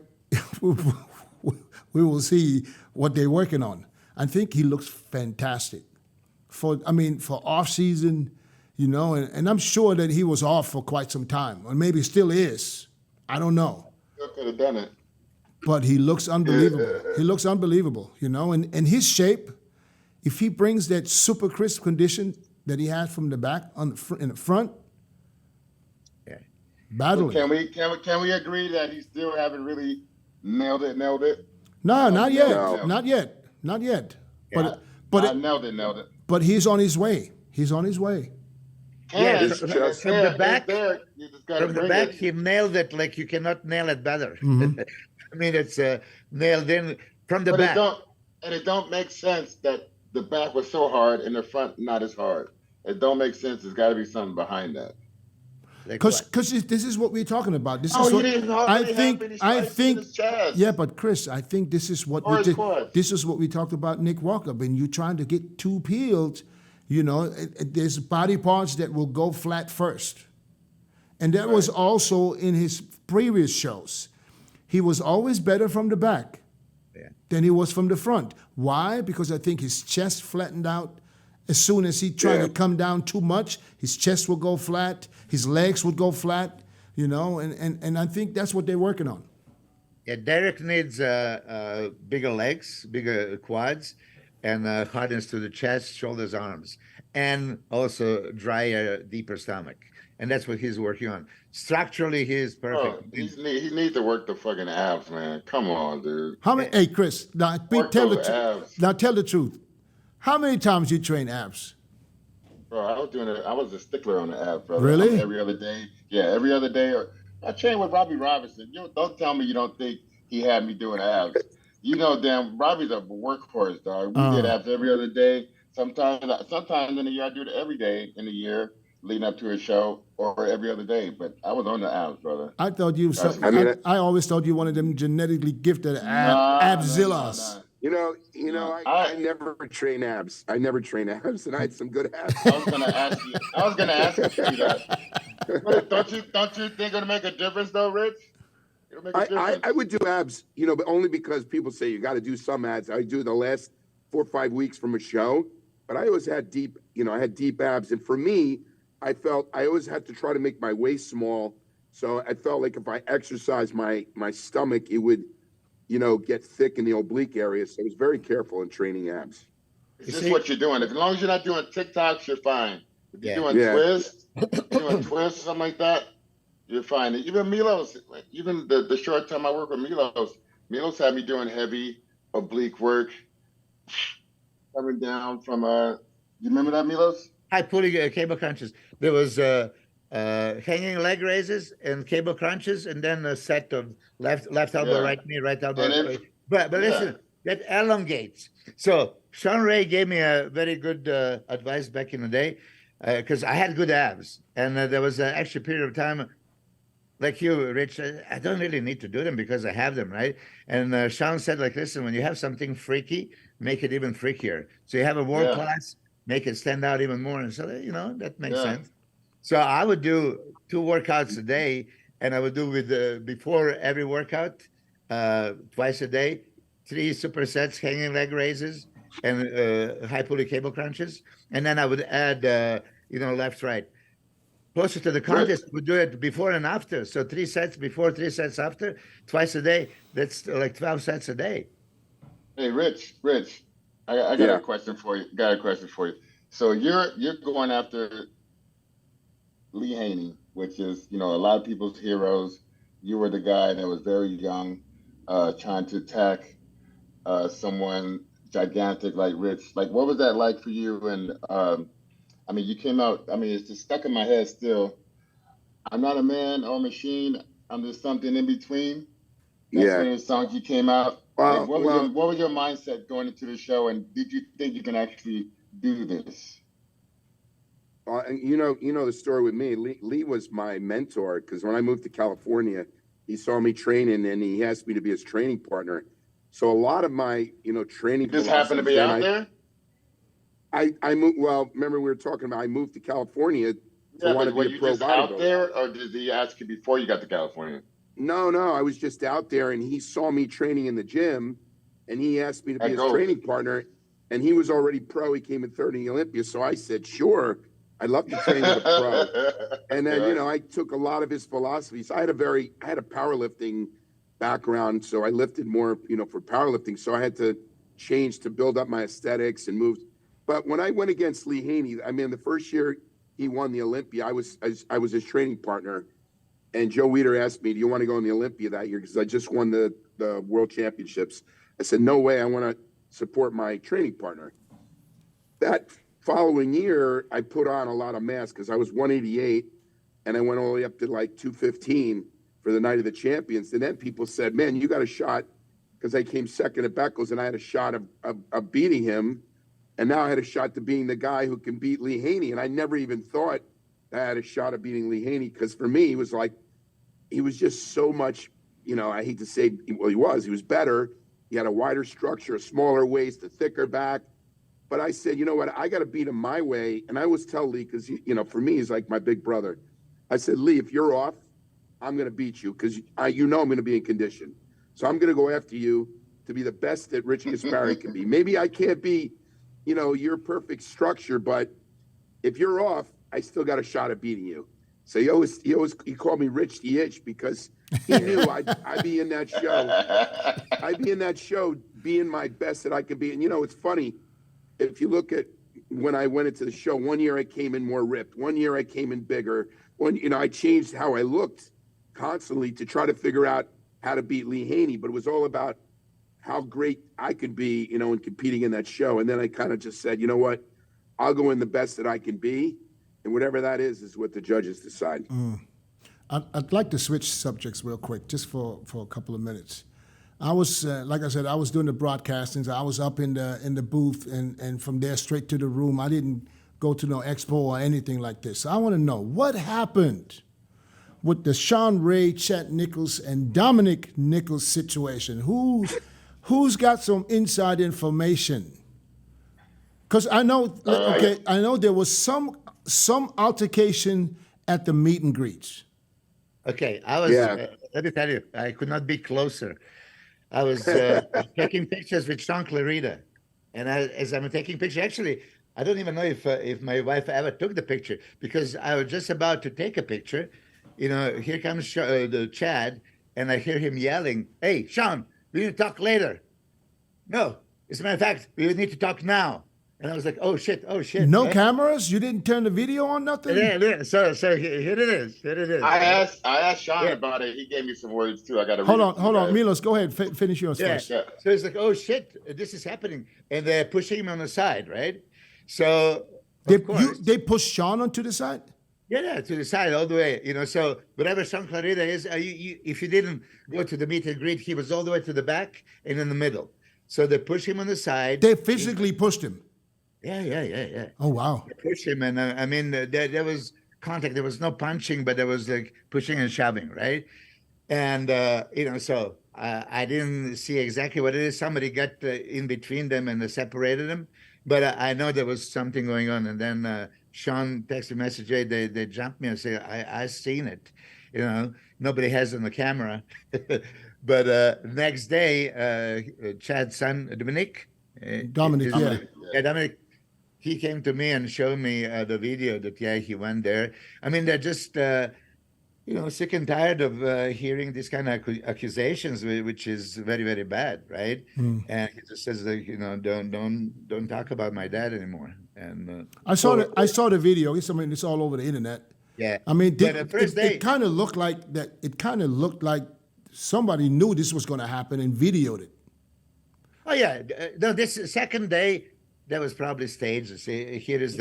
we will see what they're working on. I think he looks fantastic for off season, and I'm sure that he was off for quite some time, or maybe still is. I don't know. Still could have done it. But he looks unbelievable. He looks unbelievable, and his shape, if he brings that super crisp condition that he had from the back in the front, Yeah. battling. Can we agree that he still haven't really nailed it? No, not yet. No. Not yet. Not yet. Yeah. But nailed it. but he's on his way. He's on his way. Yeah, It's just- from the back, You just gotta from the bring back, it. he nailed it like you cannot nail it better. Mm-hmm. I mean, it's nailed in from the But back. it don't make sense that the back was so hard and the front not as hard. It don't make sense. There's got to be something behind that. Like Because what? this is what we're talking about. This Oh, is he what didn't I hardly think. have any I strikes in think. his chest. Yeah, but Chris, I think this is what Or we his did. quads. This is what we talked about Nick Walker. When you're trying to get too peeled, there's body parts that will go flat first, and that was also in his previous shows. He was always better from the back than he was from the front. Why? Because I think his chest flattened out. As soon as he tried to come down too much, his chest would go flat, his legs would go flat, and I think that's what they're working on. Yeah, Derek needs bigger legs, bigger quads, and hardness to the chest, shoulders, arms, and also drier, deeper stomach. And that's what he's working on. Structurally, he is Oh, perfect. he needs to work the fucking abs, man. Come on, dude. How many? Hey, Chris, now Work tell the those truth. abs. Now tell the truth. How many times you train abs? Bro, I was a stickler on the abs, brother. Really? Every other day. Yeah, every other day. I trained with Robbie Robinson. Don't tell me you don't think he had me doing abs. Damn, Robbie's a workhorse, dog. We did abs every other day. Sometimes in the year I do it every day in the year leading up to a show, or every other day. But I was on the abs, brother. I thought you. I always thought you wanted them genetically gifted abzillas. I never train abs. I never train abs, and I had some good abs. I was gonna ask you that. But don't you think it'll make a difference though, Rich? It'll make a difference. I would do abs, but only because people say you got to do some abs. I do the last 4 or 5 weeks from a show, but I always had deep, I had deep abs. And for me, I felt I always had to try to make my waist small. So I felt like if I exercised my stomach, it would, get thick in the oblique area. So I was very careful in training abs. It's just what you're doing. As long as you're not doing TikToks, you're fine. If you're doing twists or something like that, you're fine. Even Milos, even the short time I work with Milos had me doing heavy oblique work, coming down from you remember that, Milos? High pulley cable crunches. There was hanging leg raises and cable crunches, and then a set of left elbow, right knee, right elbow. But listen, that elongates. So Shawn Ray gave me a very good advice back in the day, because I had good abs, and there was actually a period of time, like you, Rich, I don't really need to do them because I have them, right? And Shawn said, listen, when you have something freaky, make it even freakier. So you have a world class, make it stand out even more. And so, that makes sense. So I would do 2 workouts a day, and I would do before every workout, twice a day, 3 supersets, hanging leg raises, and high pulley cable crunches. And then I would add, left, right. Closer to the contest, we do it before and after. So 3 sets before, 3 sets after, twice a day. That's like 12 sets a day. Hey, Rich, I got a question for you. So you're going after Lee Haney, which is, a lot of people's heroes. You were the guy that was very young, trying to attack someone gigantic like Rich. What was that like for you? And you came out, it's just stuck in my head still. I'm not a man or a machine. I'm just something in between. That's one of the songs you came out. What was your mindset going into the show? And did you think you can actually do this? You know the story with me. Lee was my mentor because when I moved to California, he saw me training and he asked me to be his training partner. So a lot of my, training. You just happen to be out there? I moved. Well, remember we were talking about I moved to California to Yeah, want but to were be a you pro just out bodybuilder. there, or did he ask you before you got to California? No, I was just out there, and he saw me training in the gym, and he asked me to be At his Gold. training partner. And he was already pro. He came in third in the Olympia, so I said, "Sure, I'd love to train with a pro." And then, I took a lot of his philosophies. I had a powerlifting background, so I lifted more, for powerlifting. So I had to change to build up my aesthetics and move. But when I went against Lee Haney, I mean, the first year he won the Olympia, I was his training partner. And Joe Weider asked me, "Do you want to go in the Olympia that year?" Because I just won the World Championships. I said, "No way, I want to support my training partner." That following year, I put on a lot of mass because I was 188 and I went all the way up to like 215 for the night of the champions. And then people said, "Man, you got a shot," because I came second at Beckles and I had a shot of beating him. And now I had a shot to being the guy who can beat Lee Haney. And I never even thought I had a shot of beating Lee Haney, because for me, he was just so much, I hate to say, well, he was better. He had a wider structure, a smaller waist, a thicker back. But I said, you know what, I got to beat him my way. And I always tell Lee, because, for me, he's like my big brother. I said, "Lee, if you're off, I'm going to beat you, because I'm going to be in condition. So I'm going to go after you to be the best that Rich Gaspari can be. Maybe I can't be, your perfect structure, but if you're off, I still got a shot at beating you." So he called me Rich the Itch, because he knew I'd be in that show. I'd be in that show being my best that I could be. And, it's funny. If you look at when I went into the show, one year I came in more ripped. One year I came in bigger. I changed how I looked constantly to try to figure out how to beat Lee Haney. But it was all about how great I could be, in competing in that show. And then I kind of just said, you know what? I'll go in the best that I can be. And whatever that is what the judges decide. I'd like to switch subjects real quick, just for a couple of minutes. I was, like I said, I was doing the broadcastings. I was up in the booth, and from there straight to the room. I didn't go to no expo or anything like this. So I want to know what happened with the Shawn Ray, Chet Nichols, and Dominic Nichols situation. Who's got some inside information? Because I know, I know there was some altercation at the meet and greets. Okay, I was, let me tell you, I could not be closer. I was taking pictures with Sean Clarita. And as I'm taking pictures, actually, I don't even know if my wife ever took the picture, because I was just about to take a picture. Here comes the Chad, and I hear him yelling, "Hey, Sean, we need to talk later." No, as a matter of fact, we need to talk now. And I was like, oh shit. No right? cameras? You didn't turn the video on, nothing? Yeah. So here it is. I asked Sean about it. He gave me some words too. I got to Hold on, Milos, go ahead, finish yours first. Yeah. So it's like, oh shit, this is happening, and they're pushing him on the side, right? So They pushed Sean onto the side? Yeah, to the side all the way. So whatever Sean Clarita is, if you didn't go to the meet and greet, he was all the way to the back and in the middle. So they push him on the side. They physically pushed him. Yeah. Oh, wow. They pushed him, and I mean, there was contact. There was no punching, but there was like pushing and shoving, right? And so I didn't see exactly what it is. Somebody got in between them and they separated them, but I know there was something going on. And then Sean texted me message, "Hey, they jumped me," and say, "I seen it." Nobody has it on the camera. But next day, Chad's son, Dominic, Dominic, he came to me and showed me the video that, he went there. I mean, they're just, sick and tired of hearing these kind of accusations, which is very, very bad, right? And he just says, don't talk about my dad anymore. And I saw the video. It's all over the internet. Yeah. I mean, it kind of looked like that. It kind of looked like somebody knew this was going to happen and videoed it. Oh yeah, no. This second day, that was probably staged. See, here is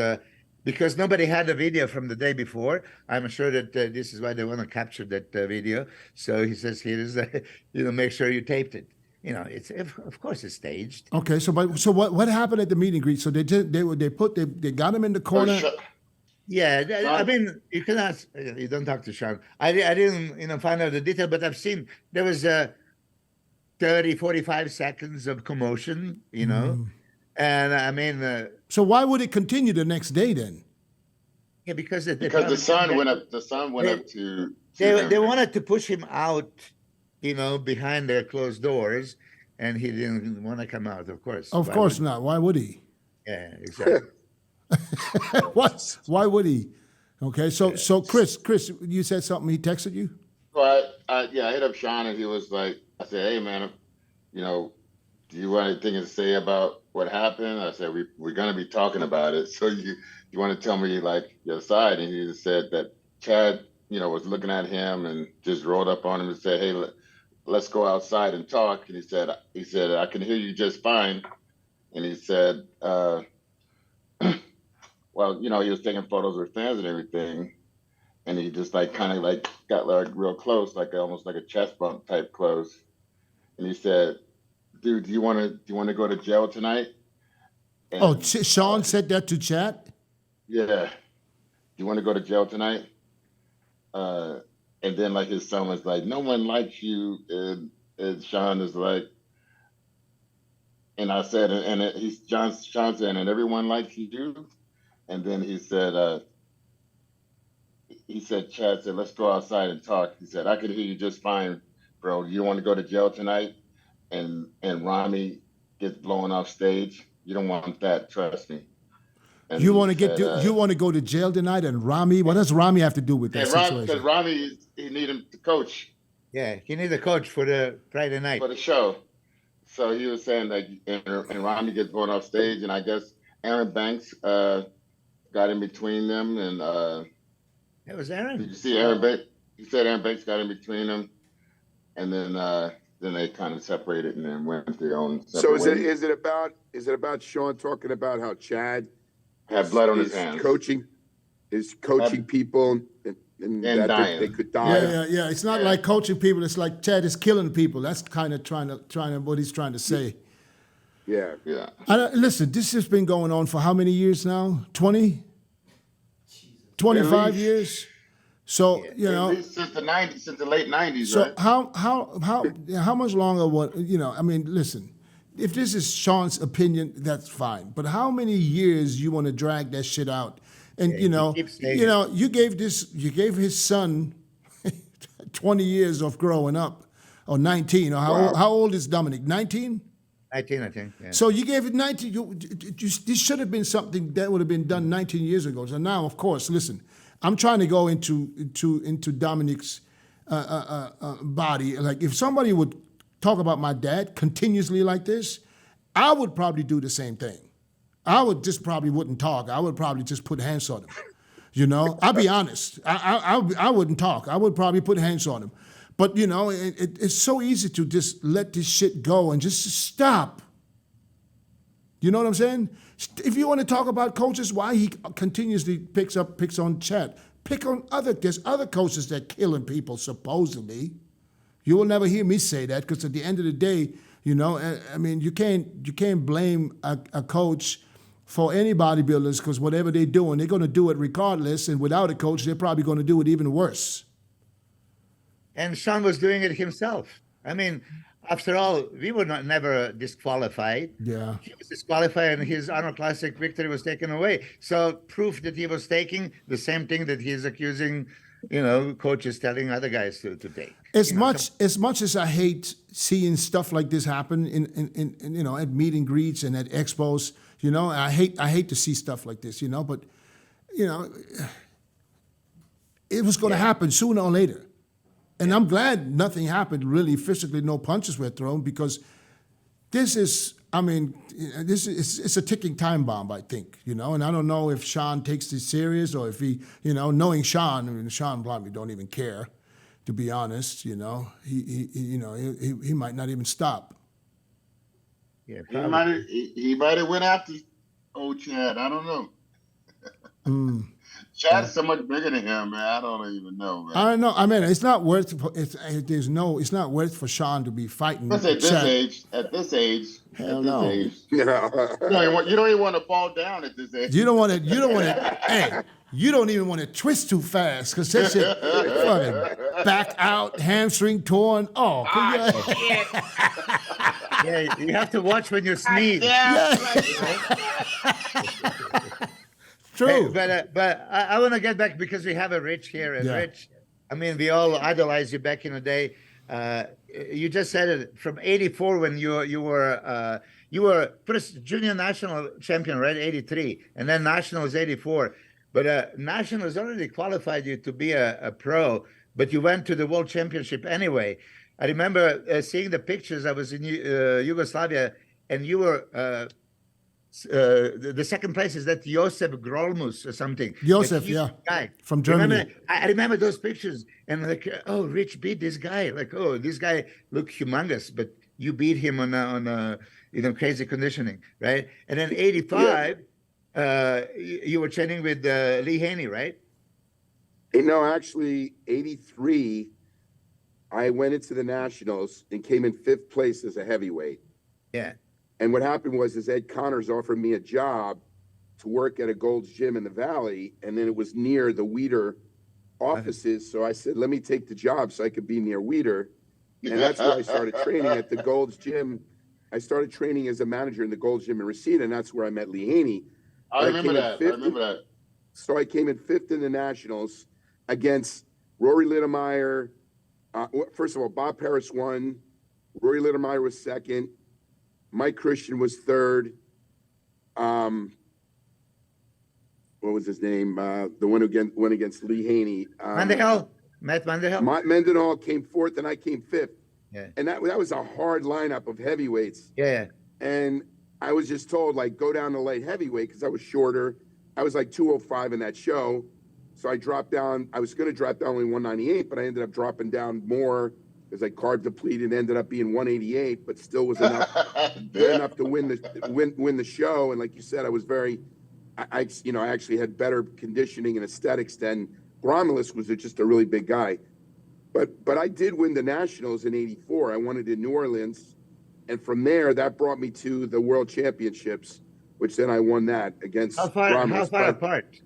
because nobody had the video from the day before. I'm sure that this is why they want to capture that video. So he says, here is make sure you taped it. It's of course it's staged. Okay, so what happened at the meet and greet? So they got him in the corner. Yeah, I mean, you cannot. You don't talk to Sean. I didn't find out the detail, but I've seen there was 30, 45 seconds of commotion, you know. And I mean, So why would it continue the next day then? yeah, because Because the sun went up. The sun went up to. they them. wanted to push him out, you know, behind their closed doors, and he didn't want to come out. Of course. Of Why course would- not. Why would he? Yeah, exactly. What? Why would he? Okay, so Chris, you said something. He texted you. Well, I hit up Shawn and he was like, I said, hey man, you know, do you want anything to say about what happened? I said, we're gonna be talking about it. So you want to tell me like your side? And he just said that Chad, you know, was looking at him and just rolled up on him and said, hey, let's go outside and talk. And he said, I can hear you just fine. And he said, well, you know, he was taking photos with fans and everything. And he just like kind of like got like real close, like almost like a chest bump type close. And he said, dude, do you want to go to jail tonight? And, Oh, Shawn said that to Chad. yeah. Do you want to go to jail tonight? And then like his son was like, no one likes you. And Shawn is like, and I said, Shawn said, and everyone likes you. And then he said, Chad said, let's go outside and talk. He said, I could hear you just fine, bro. You want to go to jail tonight? And Ramy gets blown off stage. You don't want that, trust me. And You he want to said, you want to go to jail tonight, and Ramy? What does Ramy have to do with that because situation? Ramy, he need him to coach Yeah, he needs a coach for the Friday night. for the show. So he was saying that, and Ramy gets blown off stage, and I guess Aaron Banks got in between them, and That was did Aaron. you see Aaron Banks? He said Aaron Banks got in between them, and then they kind of separated and then went their own So separate is ways. it about Shawn talking about how Chad Had blood on his is hands. coaching people and that dying. they could die? Yeah. It's not like coaching people. It's like Chad is killing people. That's kind of trying to what he's trying to say. Yeah. Yeah. Listen, this has been going on for how many years now? 20? 25 least. years? So, you At know, least since the 90s, since the late 90s, so right? how much longer I mean, listen, if this is Shawn's opinion, that's fine. But how many years you want to drag that shit out? And he keeps saying it. you gave his son 20 years of growing up, or 19, or how old is Dominic? 19? 19, I think. Yeah. So you gave it 19. This should have been something that would have been done 19 years ago. So now, of course, listen, I'm trying to go into Dominic's body. Like, if somebody would talk about my dad continuously like this, I would probably do the same thing. I would just probably wouldn't talk. I would probably just put hands on him. You know, I'll be honest. I wouldn't talk. I would probably put hands on him. But, you know, it's so easy to just let this shit go and just stop. You know what I'm saying? If you want to talk about coaches, why he continuously picks on Chad. There's other coaches that killing people, supposedly. You will never hear me say that, because at the end of the day, you know, I mean, you can't blame a coach for any bodybuilders, because whatever they're doing, they're going to do it regardless. And without a coach, they're probably going to do it even worse. And Shawn was doing it himself. I mean, after all, we were never disqualified. Yeah. He was disqualified and his Arnold Classic victory was taken away. So proof that he was taking the same thing that he's accusing, you know, coaches telling other guys to take. As much as I hate seeing stuff like this happen in you know, at meet and greets and at expos, you know, I hate to see stuff like this, you know, but you know, it was going to happen sooner or later. And I'm glad nothing happened, really, physically, no punches were thrown, because this is, I mean, it's a ticking time bomb, I think, you know, and I don't know if Shawn takes this serious, or if he, you know, knowing Shawn, I mean, Shawn probably don't even care, to be honest, you know, he might not even stop. Yeah, He might have went after old Chad. I don't know. Chad's so much bigger than him, man. I don't even know, man. I don't know. I mean, it's not worth. It's not worth for Shawn to be fighting. Let's say at this age, Hell no. Yeah. You don't even want to fall down at this age. You don't want to. Hey, you don't even want to twist too fast, because that shit fucking back out, hamstring torn. Oh, Yeah, you have to watch when you sneeze. true. Hey, but I want to get back because we have a Rich here, and Yeah. Rich, I mean, we all idolized you back in the day. You just said it from '84 when you were first junior national champion, right? '83, and then nationals '84. But nationals already qualified you to be a pro, but you went to the world championship anyway. I remember seeing the pictures. I was in Yugoslavia, and you were. The second place is that Josef Grolmus or something. Josef, Like, he's yeah, the guy. from Germany. I remember those pictures, and like, oh, Rich beat this guy. Like, oh, this guy looked humongous, but you beat him on a crazy conditioning, right? And then '85, you were training with Lee Haney, right? No, actually, '83, I went into the nationals and came in 5th place as a heavyweight. Yeah. And what happened was Ed Connors offered me a job to work at a Gold's Gym in the Valley, and then it was near the Weider offices. So I said, let me take the job so I could be near Weider. And that's where I started training at the Gold's Gym. I started training as a manager in the Gold's Gym in Reseda, and that's where I met Lee Haney. I remember that. So I came in 5th in the Nationals against Rory Littemeyer. First of all, Bob Paris won. Rory Littemeyer was 2nd. Mike Christian was 3rd. What was his name? The one who went against Lee Haney. Mendenhall. Matt Mendenhall. Matt Mendenhall came 4th, and I came 5th. Yeah. And that was a hard lineup of heavyweights. Yeah. And I was just told, like, go down to light heavyweight because I was shorter. I was like 205 in that show. So I dropped down. I was going to drop down only 198, but I ended up dropping down more because I carb depleted, ended up being 188, but still was enough, enough to win the show. And like you said, I was I actually had better conditioning and aesthetics than Romulus was just a really big guy. But I did win the Nationals in '84. I won it in New Orleans. And from there, that brought me to the World Championships, which then I won that against Romulus. How far apart?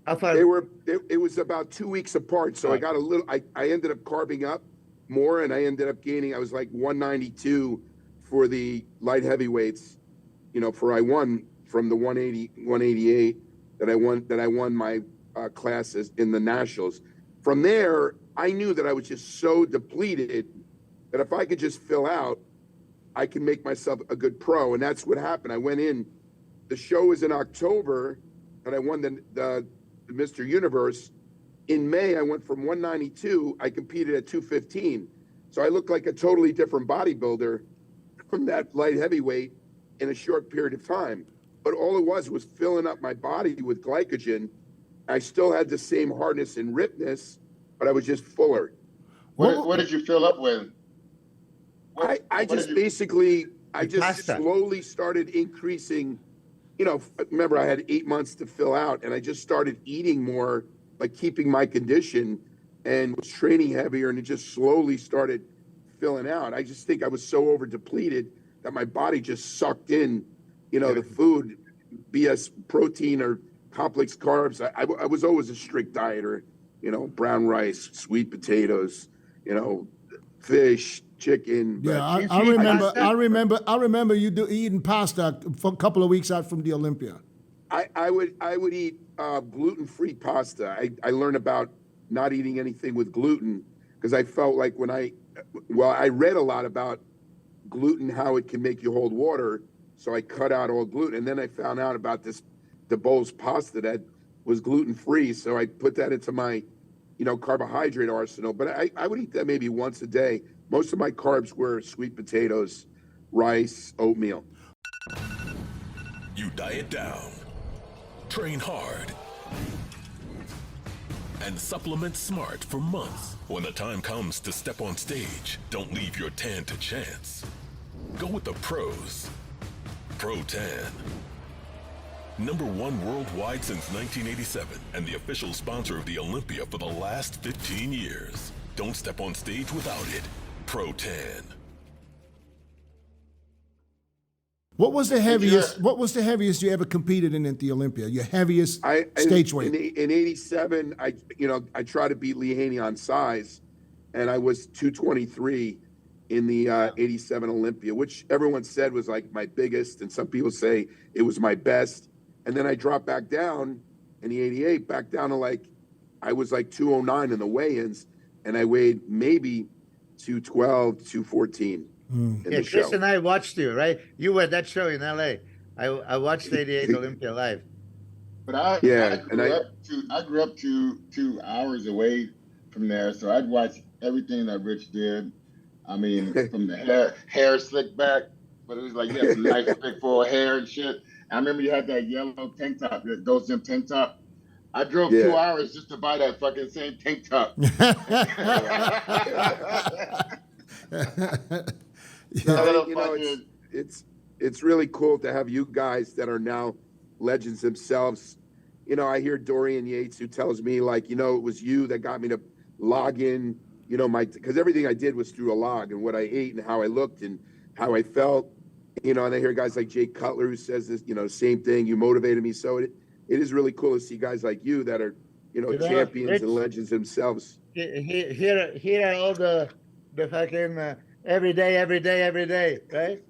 How far? It was about 2 weeks apart. So I got a little, I ended up carbing up more, and I ended up gaining, I was like 192 for the light heavyweights, I won from the 188 that I won my classes in the Nationals. From there, I knew that I was just so depleted that if I could just fill out, I can make myself a good pro. And that's what happened. I went in, the show was in October, and I won the Mr. Universe. In May, I went from 192, I competed at 215. So I looked like a totally different bodybuilder from that light heavyweight in a short period of time. But all it was filling up my body with glycogen. I still had the same hardness and ripness, but I was just fuller. What did you fill up with? I just slowly started increasing. Remember, I had 8 months to fill out, and I just started eating more, like keeping my condition, and was training heavier, and it just slowly started filling out. I just think I was so over depleted that my body just sucked in, the food, be it protein or complex carbs. I was always a strict dieter, brown rice, sweet potatoes, fish, chicken. Yeah, I remember you eating pasta for a couple of weeks out from the Olympia. I would eat gluten-free pasta. I learned about not eating anything with gluten because I felt like I read a lot about gluten, how it can make you hold water. So I cut out all gluten. And then I found out about the Bowls pasta that was gluten-free. So I put that into my, carbohydrate arsenal. But I would eat that maybe once a day. Most of my carbs were sweet potatoes, rice, oatmeal. You diet down, train hard, and supplement smart for months. When the time comes to step on stage, don't leave your tan to chance. Go with the pros. Pro Tan. #1 worldwide since 1987 and the official sponsor of the Olympia for the last 15 years. Don't step on stage without it. Pro Tan. What was the heaviest? What was the heaviest you ever competed in at the Olympia? Your heaviest stage weight? In '87, I tried to beat Lee Haney on size, and I was 223 in the '87 Olympia, which everyone said was like my biggest, and some people say it was my best. And then I dropped back down in the '88, back down to like I was like 209 in the weigh-ins, and I weighed maybe 212, 214. In the show. Chris and I watched you, right? You were at that show in LA. I watched '88 Olympia live. But I grew up 2 hours away from there, so I'd watch everything that Rich did. I mean, from the hair slicked back, but it was like, yeah, nice thick full hair and shit. I remember you had that yellow tank top, that Ghost Gym tank top. I drove 2 hours just to buy that fucking same tank top. It's really cool to have you guys that are now legends themselves. I hear Dorian Yates, who tells me like, it was you that got me to log in, because everything I did was through a log, and what I ate and how I looked and how I felt, and I hear guys like Jay Cutler who says this, same thing. You motivated me. So it is really cool to see guys like you that are, champions and legends themselves. Here are all the fucking every day, right?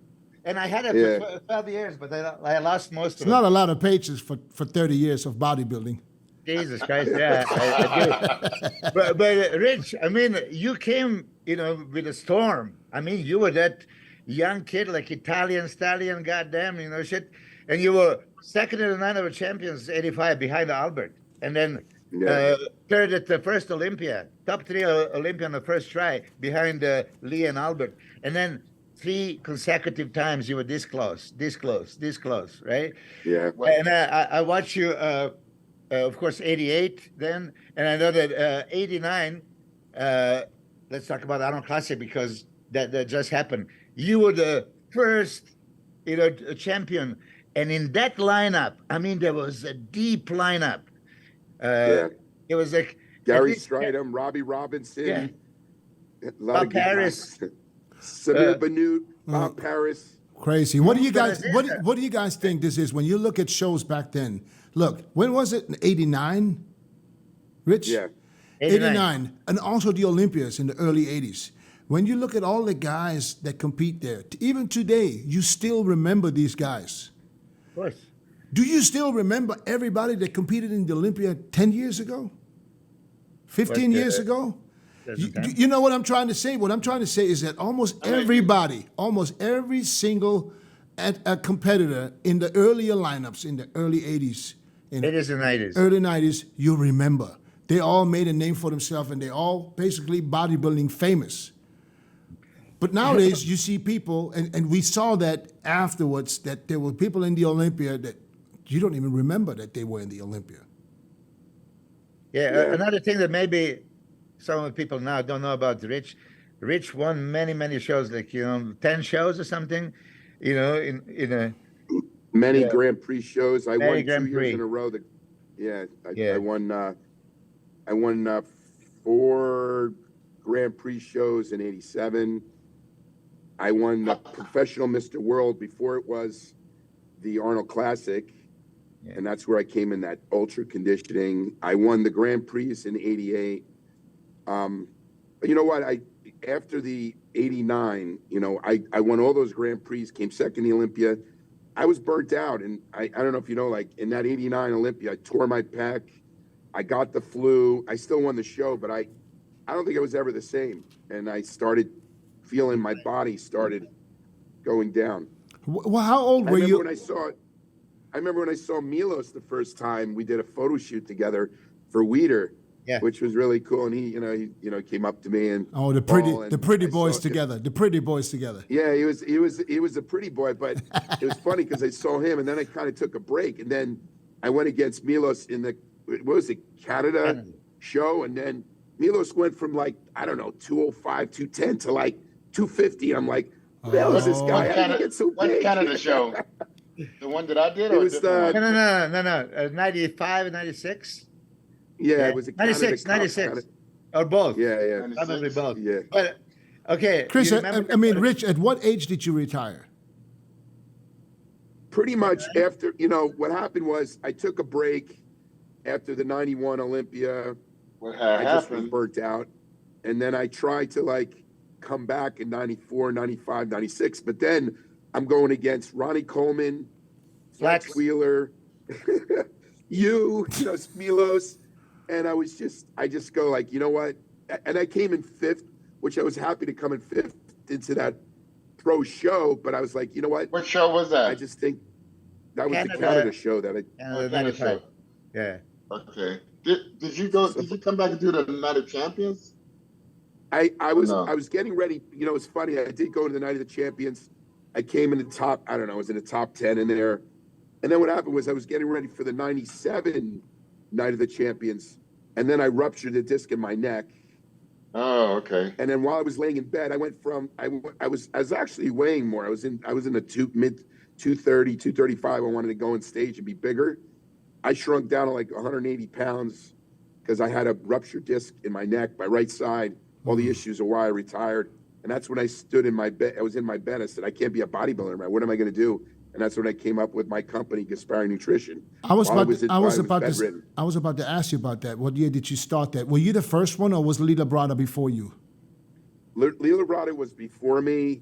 And I had it for 12 years, but I lost most of it. It's not a lot of pages for 30 years of bodybuilding. Jesus Christ, yeah, I do. But Rich, I mean, you came, with a storm. I mean, you were that young kid, like Italian stallion, goddamn, shit. And you were second in the night of the champions, '85, behind Albert. And then third at the first Olympia, top 3 Olympia on the first try, behind Lee and Albert. And then 3 consecutive times you were this close, right? Yeah. And I watched you, of course, '88 then, and I know that '89. Let's talk about Arnold Classic because that just happened. You were the first, champion, and in that lineup, I mean, there was a deep lineup. It was like Gary Stridham, Robbie Robinson, Bob Paris, Samir Bannout, Bob Paris. Crazy. What do you guys? What do you guys think this is when you look at shows back then? Look, when was it? '89, Rich? Yeah, '89, and also the Olympias in the early '80s. When you look at all the guys that compete there, even today, you still remember these guys. Of course. Do you still remember everybody that competed in the Olympia 10 years ago? 15 years ago? You know what I'm trying to say? What I'm trying to say is that almost every single competitor in the earlier lineups in the early 80s, in 80s and 90s. early 90s, you remember. They all made a name for themselves, and they all basically bodybuilding famous. But nowadays, you see people, and we saw that afterwards, that there were people in the Olympia that you don't even remember that they were in the Olympia. Yeah, another thing that maybe some of the people now don't know about Rich. Rich won many shows, like 10 shows or something, in a many Grand Prix shows. I won Grand 2 Prix. years in a row. I won 4 Grand Prix shows in '87. I won the Professional Mr. World before it was the Arnold Classic, and that's where I came in that ultra conditioning. I won the Grand Prix in '88. You know what? After the '89, I won all those Grand Prix, came second in the Olympia. I was burnt out, and I don't know if you know, like in that '89 Olympia, I tore my pec. I got the flu. I still won the show, but I don't think I was ever the same. And I started feeling my body started going down. Well, how old were you? I remember when I saw Milos the first time. We did a photo shoot together for Weeder, which was really cool. And he came up to me and the pretty boys together. The pretty boys together. Yeah, he was a pretty boy, but it was funny because I saw him and then I kind of took a break and then I went against Milos in the Canada show, and then Milos went from like 205, 210 to like 250. I'm like, who the hell is this guy? How did he get so big? What Canada show? The one that I did, It or was No. 95 and 96. Yeah, it was a 96, 96, or both. Yeah. Probably both. Yeah. But okay, Chris, I mean, Rich, at what age did you retire? pretty much after, what happened was I took a break after the 91 Olympia. What had I just was happened? burnt out. And then I tried to like come back in 94, 95, 96. But then I'm going against Ronnie Coleman, Flex Flex. Wheeler, Milos. And I just go like, you know what? And I came in fifth, which I was happy to come in fifth into that pro show. But I was like, you know what? What show was that? I just think that was Canada. the Canada show that I. Canada Canada 95. show. Yeah. Okay. Did you go? Did you come back and do the Night of Champions? I was No. I was getting ready. It's funny. I did go to the Night of the Champions. I came in the top. I don't know. I was in the top 10 in there. And then what happened was I was getting ready for the 97 Night of the Champions, and then I ruptured a disc in my neck. Oh, okay. And then while I was laying in bed, I went from I was actually weighing more. I was in the mid 230, 235. I wanted to go on stage and be bigger. I shrunk down to like 180 pounds because I had a ruptured disc in my neck, my right side. All the issues of why I retired. And that's when I stood in my bed. I was in my bed. I said, I can't be a bodybuilder, man. What am I going to do? And that's when I came up with my company, GASPARI Nutrition. I was While about to ask you about that. What year did you start that? Were you the first one, or was Lee Labrada before you? Lee Labrada was before me.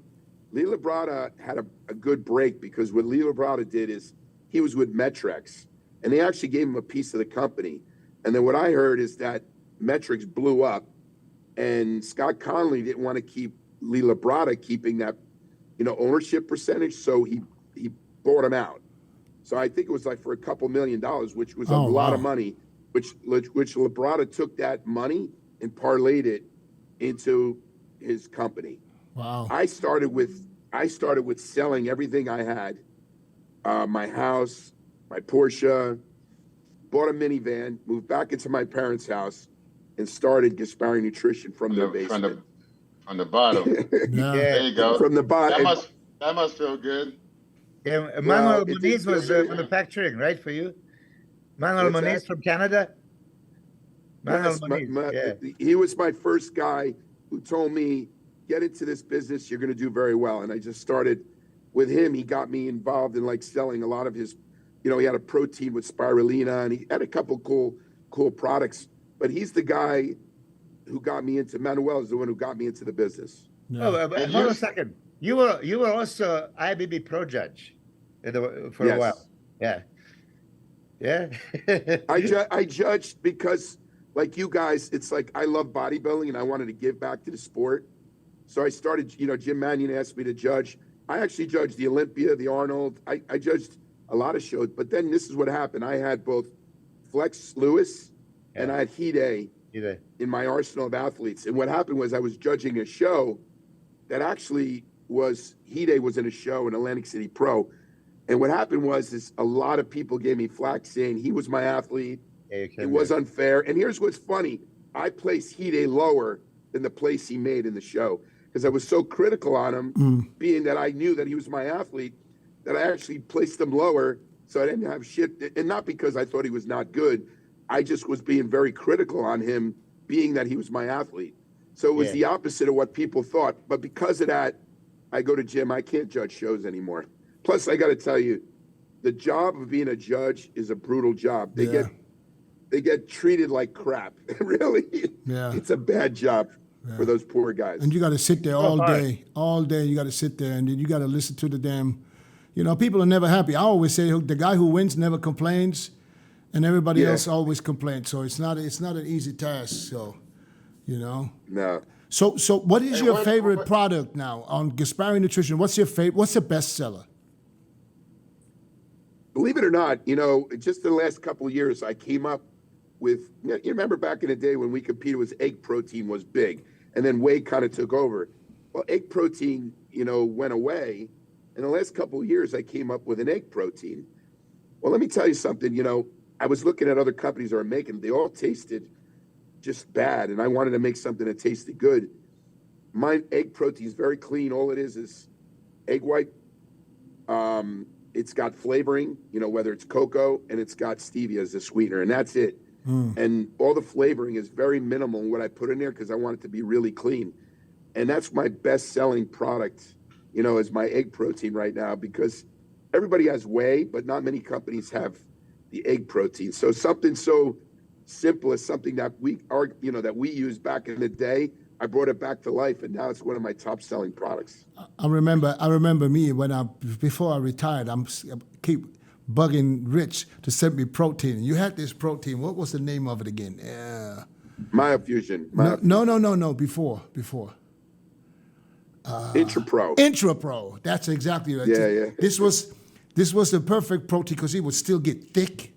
Lee Labrada had a good break because what Lee Labrada did is he was with Metrex, and they actually gave him a piece of the company. And then what I heard is that Metrex blew up, and Scott Conley didn't want to keep Lee Labrada keeping that, ownership percentage, so he bought him out. So I think it was like for a couple $1 million, which was a lot of money, which Labrada took that money and parlayed it into his company. Wow. I started with selling everything I had, my house, my Porsche, bought a minivan, moved back into my parents' house, and started GASPARI Nutrition from their basement. From the bottom. Yeah. There you go. From the bottom. That must feel good. Yeah, Well, Manuel it did Moniz was feel good. manufacturing, right, for you? Manuel What's Moniz that? from Canada? Manuel Yes, Moniz, yeah. he was my first guy who told me, get into this business, you're going to do very well. And I just started with him. He got me involved in like selling a lot of his, he had a protein with spirulina, and he had a couple cool products. But he's the guy who got me into, Manuel is the one who got me into the business. Yeah. Oh, but hold on a second. You were also IFBB pro judge for a while. Yeah. Yeah. I judged because, like you guys, it's like I love bodybuilding and I wanted to give back to the sport. So I started, Jim Mannion asked me to judge. I actually judged the Olympia, the Arnold. I judged a lot of shows. But then this is what happened. I had both Flex Lewis and I had Hide in my arsenal of athletes. And what happened was I was judging a show that actually was, Hide was in a show in Atlantic City Pro. And what happened was a lot of people gave me flack saying he was my athlete. It was unfair. And here's what's funny. I placed Hide lower than the place he made in the show because I was so critical on him, being that I knew that he was my athlete, that I actually placed him lower so I didn't have shit. And not because I thought he was not good. I just was being very critical on him, being that he was my athlete. So it was the opposite of what people thought. But because of that, I go to Jim. I can't judge shows anymore. Plus, I got to tell you, the job of being a judge is a brutal job. They get treated like crap. Really, it's a bad job for those poor guys. And you got to sit there all day. You got to sit there, and then you got to listen to the damn. People are never happy. I always say the guy who wins never complains, and everybody else always complains. So it's not an easy task. So, No. So what is your favorite product now on GASPARI Nutrition? What's your favorite? What's the best seller? Believe it or not, just the last couple of years, I came up with, you remember back in the day when we competed with egg protein was big, and then whey kind of took over. Well, egg protein, went away. In the last couple of years, I came up with an egg protein. Well, let me tell you something, I was looking at other companies that are making, they all tasted just bad, and I wanted to make something that tasted good. My egg protein is very clean. All it is egg white. It's got flavoring, whether it's cocoa, and it's got stevia as a sweetener, and that's it. And all the flavoring is very minimal in what I put in there because I want it to be really clean. And that's my best-selling product, is my egg protein right now because everybody has whey, but not many companies have the egg protein. So something so simple as something that that we used back in the day, I brought it back to life, and now it's one of my top selling products. I remember me before I retired. I keep bugging Rich to send me protein. You had this protein. What was the name of it again? Yeah. Myofusion. No. Before. Intrapro. Intrapro. That's exactly right. Yeah. This was the perfect protein because it would still get thick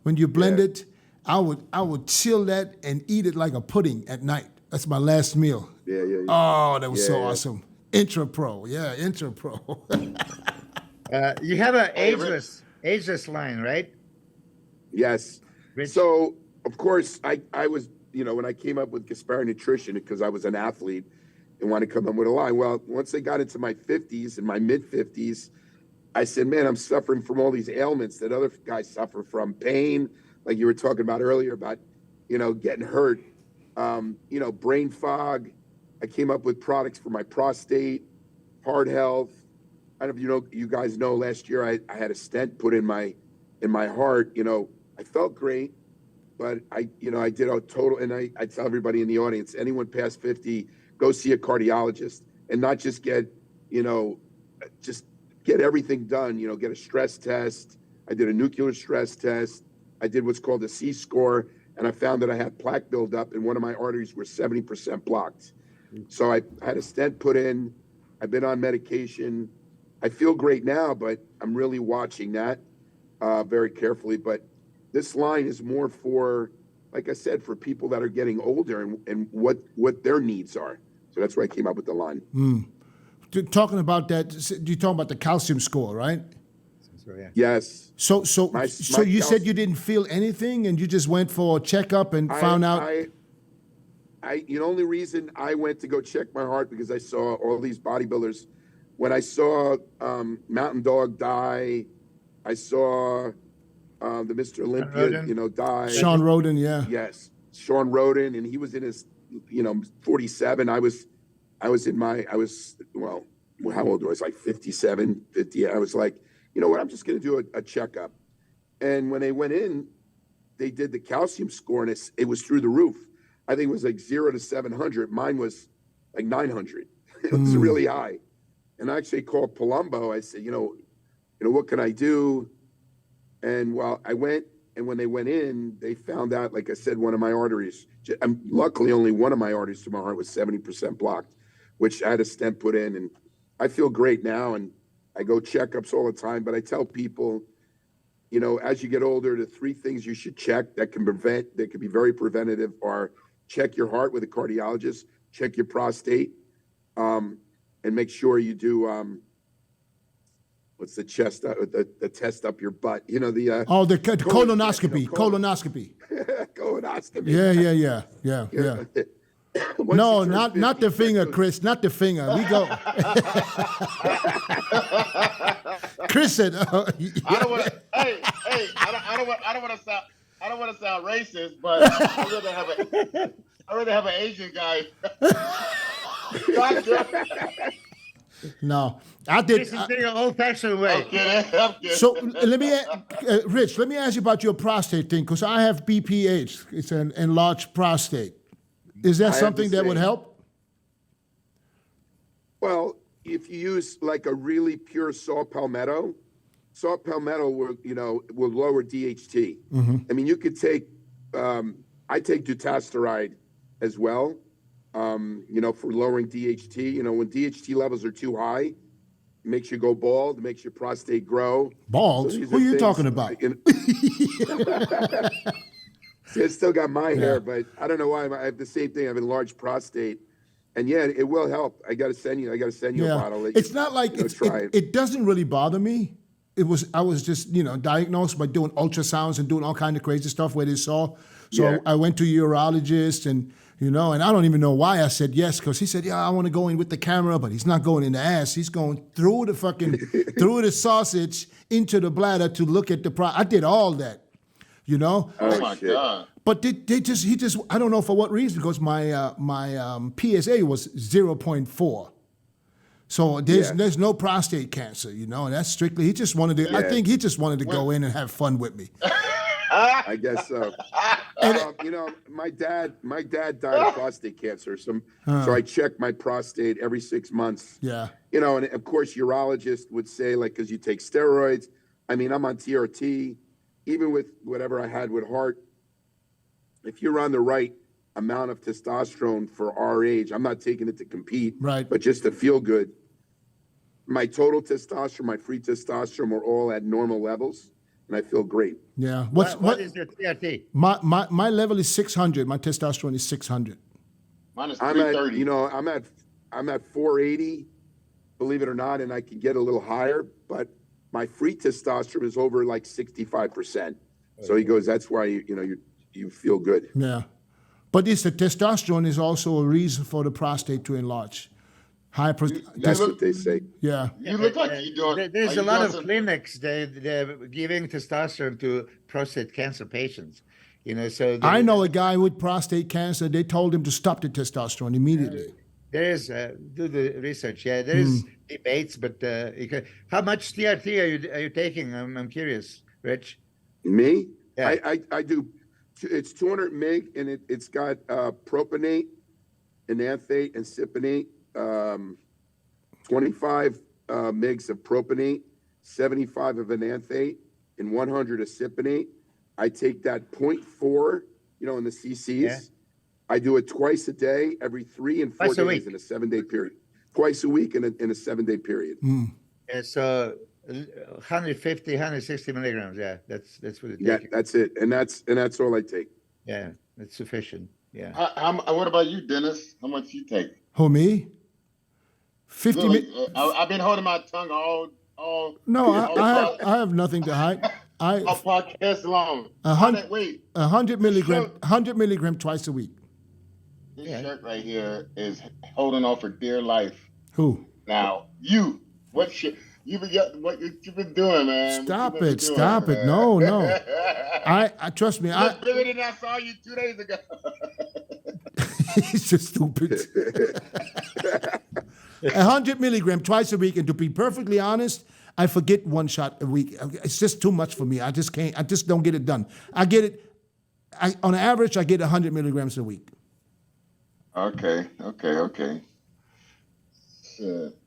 when you blend it. I would chill that and eat it like a pudding at night. That's my last meal. Yeah. Oh, that was so awesome. Intrapro. Yeah, Intrapro. You have an ageless line, right? Yes. Rich? So, of course, I was, when I came up with GASPARI Nutrition, because I was an athlete and wanted to come up with a line. Well, once I got into my 50s and my mid-50s, I said, man, I'm suffering from all these ailments that other guys suffer from. Pain, like you were talking about earlier about, getting hurt, brain fog. I came up with products for my prostate, heart health. I don't know if you guys know, last year I had a stent put in my heart. I felt great, but I did a total, and I tell everybody in the audience, anyone past 50, go see a cardiologist and not just get everything done, get a stress test. I did a nuclear stress test. I did what's called a C-score, and I found that I had plaque buildup and one of my arteries were 70% blocked. So I had a stent put in. I've been on medication. I feel great now, but I'm really watching that very carefully. But this line is more for, like I said, for people that are getting older and what their needs are. So that's why I came up with the line. Talking about that, you're talking about the calcium score, right? So, yeah. Yes. So you said you didn't feel anything, and you just went for a checkup and found out. The only reason I went to go check my heart because I saw all these bodybuilders. When I saw Mountain Dog die, I saw the Mr. Olympia, die. Shawn Roden, yeah. Yes, Shawn Roden, and he was in his, 47. I was how old was I? Like 57, 50. I was like, you know what? I'm just going to do a checkup. And when they went in, they did the calcium score, and it was through the roof. I think it was like 0 to 700. Mine was like 900. It was really high. And I actually called Palumbo. I said, what can I do? And I went, and when they went in, they found out, like I said, one of my arteries, luckily only one of my arteries to my heart was 70% blocked, which I had a stent put in. And I feel great now. And I go checkups all the time. But I tell people, as you get older, the 3 things you should check that can be very preventative are check your heart with a cardiologist, check your prostate, and make sure you do what's the chest the test up your butt, the the colonoscopy. Colonoscopy. Colonoscopy. Yeah. No, not the finger, Chris. Not the finger. We go. Chris said, I don't want to. Hey, I don't want to sound racist, but I'd rather have an Asian guy. No, I did. This is the old-fashioned way. I'm kidding. So Rich, let me ask you about your prostate thing, because I have BPH. It's an enlarged prostate. Is that something that would help? Well, if you use like a really pure saw palmetto will lower DHT. I mean, you could take, I take dutasteride as well, for lowering DHT. When DHT levels are too high, it makes you go bald, it makes your prostate grow. Bald? So who are you talking about? See, I still got my hair, but I don't know why. I have the same thing. I have enlarged prostate. And yeah, it will help. I got to send you a bottle. It's not like it doesn't really bother me. I was just, diagnosed by doing ultrasounds and doing all kind of crazy stuff where they saw. So I went to a urologist and I don't even know why I said yes, because he said, yeah, I want to go in with the camera, but he's not going in the ass. He's going through through the sausage into the bladder to look at I did all that, Oh my God. But he just, I don't know for what reason, because my PSA was 0.4. So there's no prostate cancer, you know, and that's strictly, he just wanted to, I think he just wanted to go in and have fun with me. I guess so. You know, my dad died of prostate cancer. So I check my prostate every 6 months. Yeah. You know, and of course, urologist would say, like, because you take steroids. I mean, I'm on TRT, even with whatever I had with heart. If you're on the right amount of testosterone for our age, I'm not taking it to compete, Right. but just to feel good. My total testosterone, my free testosterone were all at normal levels, and I feel great. Yeah. What is your TRT? My level is 600. My testosterone is 600. Mine is I'm 330. at, you know, I'm at 480, believe it or not, and I can get a little higher, but my free testosterone is over like 65%. So he goes, that's why you feel good. Yeah. But the testosterone is also a reason for the prostate to enlarge. That's what they say. Yeah. You look like you doing. There's are a you lot doing of some- clinics they're giving testosterone to prostate cancer patients. You know, so I know a guy with prostate cancer. They told him to stop the testosterone immediately. there is do the research. Yeah, there is debates, but how much TRT are you taking? I'm curious, Rich. Me? Yeah. I do. It's 200 mg, and it's got propionate, enanthate, and cypionate. 25 mgs of propionate, 75 of enanthate, and 100 of cypionate. I take that 0.4, in the cc's. Yeah. I do it twice a day, every 3 and 4 Twice a days week. in a 7-day period. Twice a week in a 7-day period. Yeah, so 150, 160 milligrams. Yeah, that's what it Yeah, takes. that's it, and that's all I take. Yeah, that's sufficient. Yeah. what about you, Dennis? How much you take? Who, me? 50 Look, mi- I've been holding my tongue all No, all I have nothing to hide. all podcast long. 100 Wait, 100 milligram, Sure. 100 milligram twice a week. this shirt right here is holding on for dear life. Who? Now, what shit? You've been doing, man? Stop What you been it! doing, Stop it! man? No, no. I trust me. You look bigger than I saw you 2 days ago. He's just stupid. 100 milligram twice a week, and to be perfectly honest, I forget one shot a week. It's just too much for me. I just can't. I just don't get it done. I get it. On average, I get 100 milligrams a week. Okay. Shit.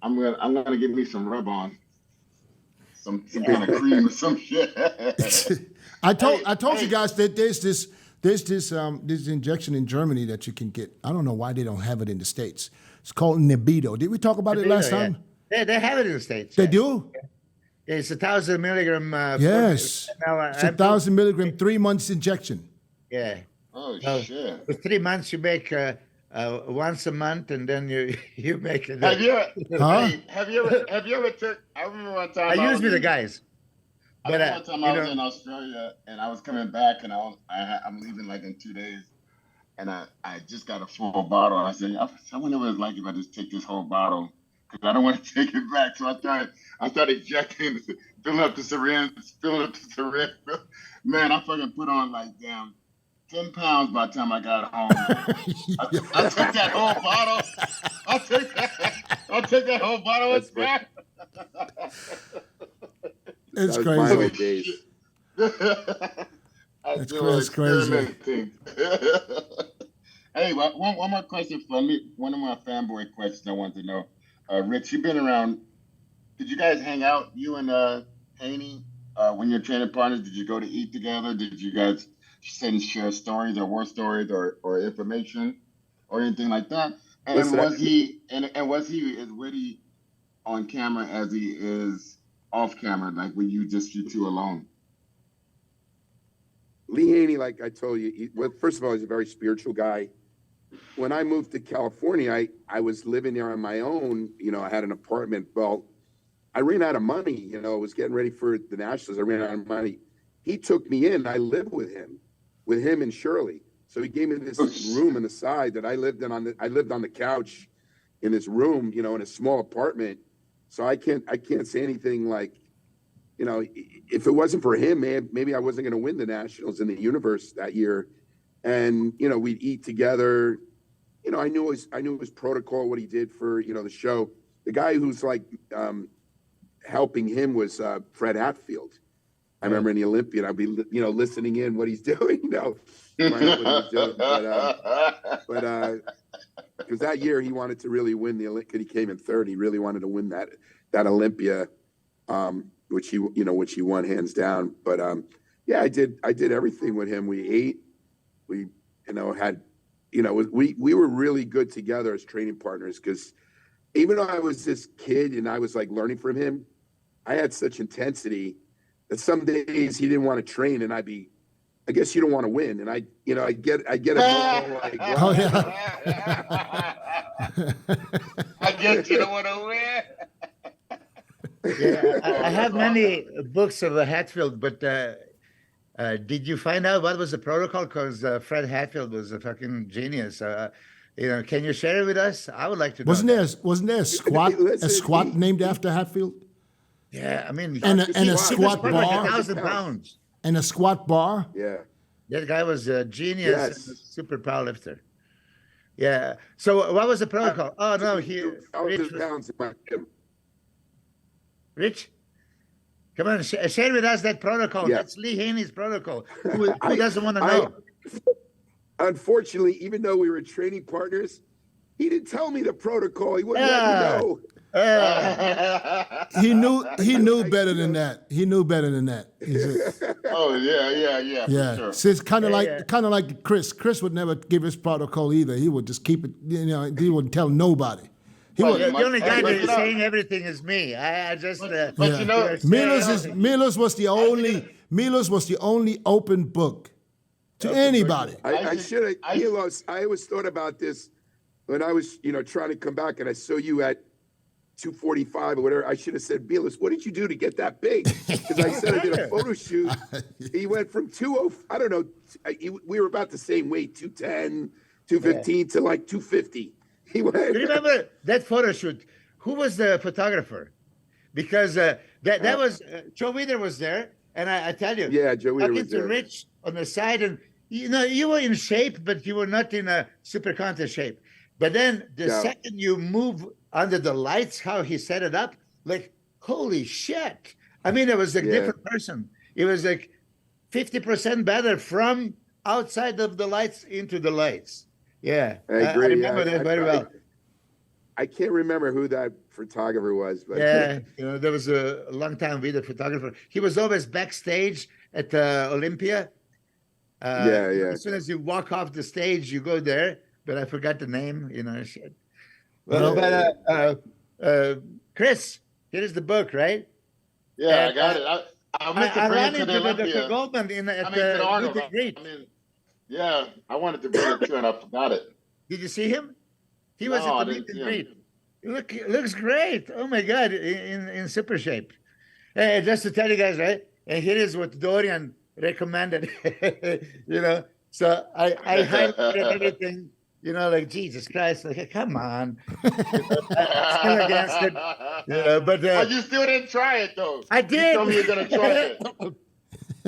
I'm gonna give me some rub on, some kind of cream or some shit. I told Hey. you guys that there's this injection in Germany that you can get. I don't know why they don't have it in the States. It's called Nebido. Did we talk about it last time? Yeah. They have it in the States. They yeah. do? It's 1,000 milligram. Yes. It's 1,000 milligram, 3 months injection. Yeah. Oh Well, shit! For 3 months, you make once a month, and then you make it. Have you? Huh? Hey, have you ever took? I remember one time. I was use with the in- guys. I But, remember one time I was you in Australia and I was coming back and I'm leaving like in 2 days, and I just got a full bottle. I said, I wonder what it's like if I just take this whole bottle, because I don't want to take it back. So I started injecting, filling up the syringe. Man, I fucking put on like damn 10 pounds by the time I got home. I took that whole bottle. I'll take that whole bottle That's of back. It's That was my crazy. old days. That's crazy. Hey, one more question for me. One of my fanboy questions I want to know. Rich, you've been around. Did you guys hang out, you and Haney, when you're training partners? Did you go to eat together? Did you guys share stories or war stories or information or anything like that? And Listen, was he as witty on camera as he is off camera, like when you two alone? Lee Haney, like I told you, first of all, he's a very spiritual guy. When I moved to California, I was living there on my own. I had an apartment. Well, I ran out of money. I was getting ready for the Nationals. I ran out of money. He took me in. I lived with him and Shirley. So he gave me this room on the side that I lived in. I lived on the couch in this room, in a small apartment. So I can't say anything like, if it wasn't for him, maybe I wasn't going to win the Nationals in the universe that year. And, we'd eat together. I knew his protocol, what he did for, the show. the guy who's like helping him was Fred Hatfield. I remember in the Olympian, I'd be listening in what he's doing, find out what he's doing. But because that year he wanted to really win the Olympic. He came in third. He really wanted to win that Olympia, which he won hands down. But yeah, I did everything with him. We ate, we had, we were really good together as training partners, because even though I was this kid and I was like learning from him, I had such intensity that some days he didn't want to train, and I'd be, I guess you don't want to win, and I get a call like, Oh yeah. I guess you don't want to win. Yeah, I have many books of Hatfield, but did you find out what was the protocol? Because Fred Hatfield was a fucking genius. Can you share it with us? I would like to know. Wasn't there a squat Listen, named after Hatfield? Yeah, I mean, And a he was squat like bar? 1,000 pounds. And a squat bar? yeah. That guy was a genius, Yes. and a super powerlifter. Yeah. So what was the protocol? Oh no, Rich, come on, share with us that protocol. Yeah. That's Lee Haney's protocol. Who doesn't want to know? Unfortunately, even though we were training partners, he didn't tell me the protocol. He wouldn't let me know. He knew better than that. He knew better than that. He said, Oh yeah, yeah. for sure. So it's kind of Yeah, like Chris. Chris would never give his protocol either. He would just keep it. He wouldn't tell nobody. He Well, would. The only guy But that is you know- saying everything is me. I just. But Yeah. you know, Milos was the only open book to anybody. I should have, I always thought about this when I was, trying to come back, and I saw you at 245 or whatever. I should have said, Milos, what did you do to get that big? Because I said I did a photo shoot. He went from 20, I don't know, we were about the same weight, 210, 215 to like 250. He went. You remember that photo shoot? Who was the photographer? Because that was Joe Weider was there, and I tell you, Yeah, Joe Weider talking was to there. Rich on the side, and you were in shape, but you were not in a super contest shape. But then the No. second you move under the lights, how he set it up, like holy shit! I mean, it was a Yeah. different person. It was like 50% better from outside of the lights into the lights. Yeah, I agree. I remember Yeah, that very well. I can't remember who that photographer was, but Yeah, there was a long time video photographer. He was always backstage at Olympia. Yeah. As soon as you walk off the stage, you go there. But I forgot the name. Shit. Well, but Chris, here is the book, right? yeah, I And, got it. I meant to I bring ran it to into the Dr. Olympia. Goldman at to Arnold. Meet and Greet. Yeah, I wanted to bring it too, and I forgot it. Did you see him? He was No, I at the didn't Meet and see him. Greet. He looks great. Oh my God, in super shape. Just to tell you guys, right? And here is what Dorian recommended. So I highlighted everything. Like Jesus Christ, like come on. Still against it. But you still didn't try it though. I did. You told me you're gonna try it.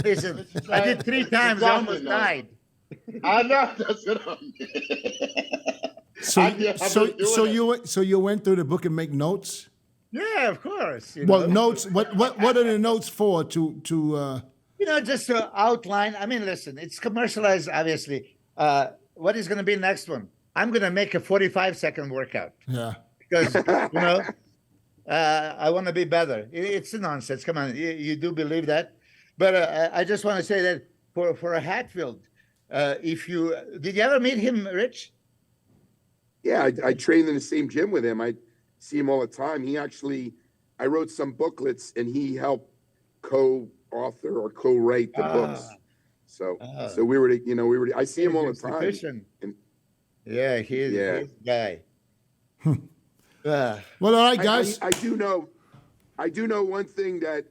Listen, I did 3 times. I almost Exhausting, though. died. I know that's what I'm. So you went through the book and make notes? Yeah, of course. Well, notes. What are the notes for? To Just to outline. I mean, listen, it's commercialized, obviously. What is going to be next one? I'm going to make a 45-second workout yeah. because I want to be better. It's a nonsense. Come on, you do believe that? But I just want to say that for a Hatfield, did you ever meet him, Rich? yeah, I trained in the same gym with him. I see him all the time. I wrote some booklets, and he helped co-author or co-write the books. So we were, I see him all the time. Efficient. And- Yeah, he's the guy. Well, all right, guys. I do know one thing that,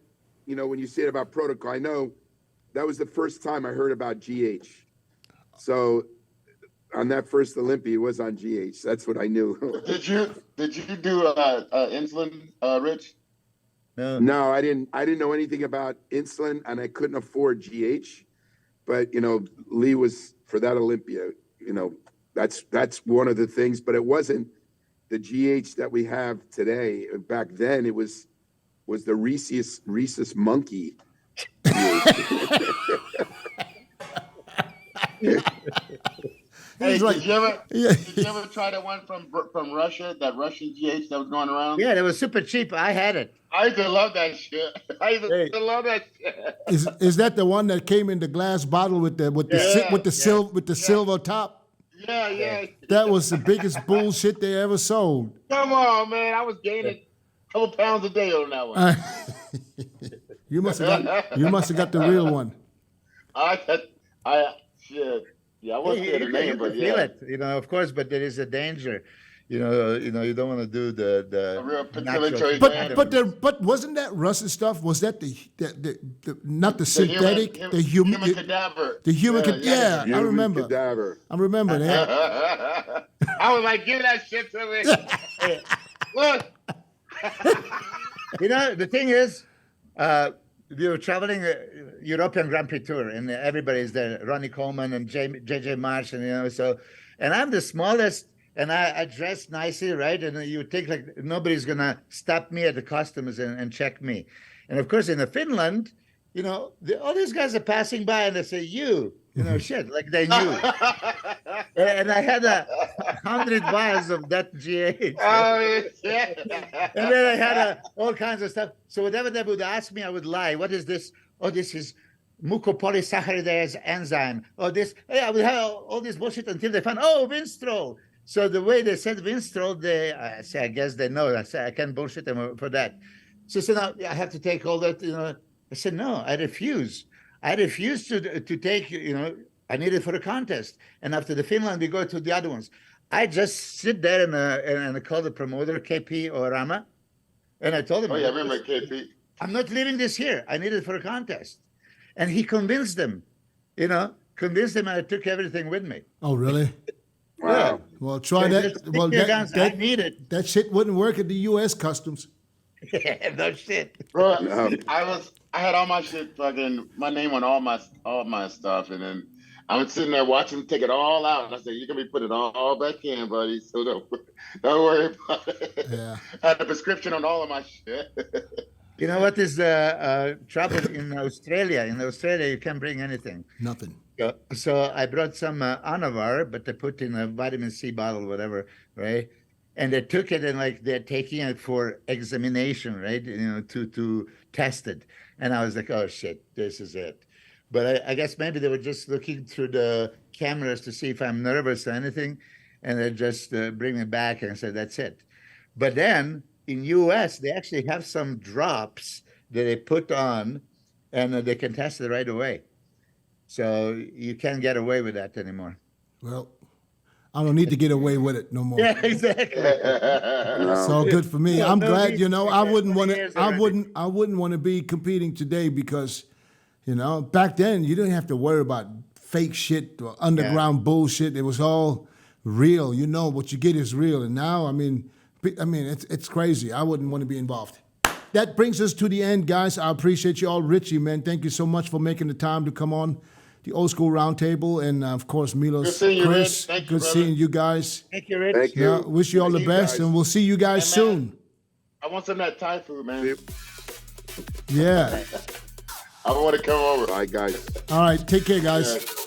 when you say it about protocol, I know that was the first time I heard about GH. So on that first Olympia, it was on GH. That's what I knew. Did you do insulin, Rich? No, I didn't know anything about insulin, and I couldn't afford GH. But Lee was for that Olympia. That's one of the things. But it wasn't the GH that we have today. Back then, it was the rhesus monkey. Hey, He's like, did you ever yeah. did you ever try that one from Russia? That Russian GH that was going around? Yeah, that was super cheap. I had it. I used to love that shit. I used Hey. to love that shit. Is that the one that came in the glass bottle with the silver top? Yeah. That was the biggest bullshit they ever sold. Come on, man. I was gaining a couple pounds a day on that one. You must have got the real one. Shit. Yeah, I wasn't sure the name, You but can feel yeah. it, of course, but there is a danger. You don't want to do the A real natural- pituitary But wasn't that Russian stuff? Was that the not the synthetic, human the human cadaver. the human? Yeah, I Human remember. cadaver. I remember that. I was like, give that shit to me. Look. The thing is, we were traveling European Grand Prix Tour, and everybody's there. Ronnie Coleman and JJ Marsh, and I'm the smallest, and I dress nicely, right? And you think like nobody's gonna stop me at the customs and check me. And of course, in Finland, all these guys are passing by and they say, shit, like they knew. And I had 100 vials of that GH. Oh, yeah. And then I had all kinds of stuff. So whatever they would ask me, I would lie. What is this? Oh, this is mucopolysaccharidase enzyme. Oh, this. Yeah, I would have all this bullshit until they found, Winstrol. So the way they said Winstrol, I guess they know. I said, I can't bullshit them for that. So now I have to take all that, I said, no, I refuse. I refuse to take, I need it for a contest. And after the Finland, we go to the other ones. I just sit there and I call the promoter, KP or Rama. And I told him, Oh, yeah, I remember KP. I'm not leaving this here. I need it for a contest. And he convinced them, and I took everything with me. Oh, really? Wow. Well, try They that. just stick Well, their guns. I need it. that shit wouldn't work at the U.S. Customs. No shit. Bro, No. I had all my shit fucking my name on all my stuff, and then I was sitting there watching them take it all out, and I said, "You're gonna be putting it all back in, buddy. So don't worry about it." Yeah. I had a prescription on all of my shit. You know what is trouble in Australia? In Australia, you can't bring anything. Nothing. So I brought some Anavar, but they put in a vitamin C bottle, whatever, right? And they took it and they're taking it for examination, right? To test it. And I was like, oh shit, this is it. But I guess maybe they were just looking through the cameras to see if I'm nervous or anything. And they just bring me back and said, that's it. But then in US, they actually have some drops that they put on and they can test it right away. So you can't get away with that anymore. Well, I don't need to get away with it no more. Yeah, exactly. It's all good for me. I'm no glad, need to I wouldn't want years to. I already. wouldn't want to be competing today because, back then you didn't have to worry about fake shit or underground bullshit. It was all real. What you get is real. And now, it's crazy. I wouldn't want to be involved. That brings us to the end, guys. I appreciate you all, Richie, man. Thank you so much for making the time to come on the Old School Roundtable, and of course, Milos, Good seeing you, Chris. Rich. Thank you, Good brother. seeing you guys. Thank you, Rich. Thank you. Yeah, wish you all the Thank you, best, guys. and we'll see you guys Hey, man. soon. I want some of that Thai food, man. Yeah. I want to come over. Bye, guys. All right. Take care, guys. Yeah.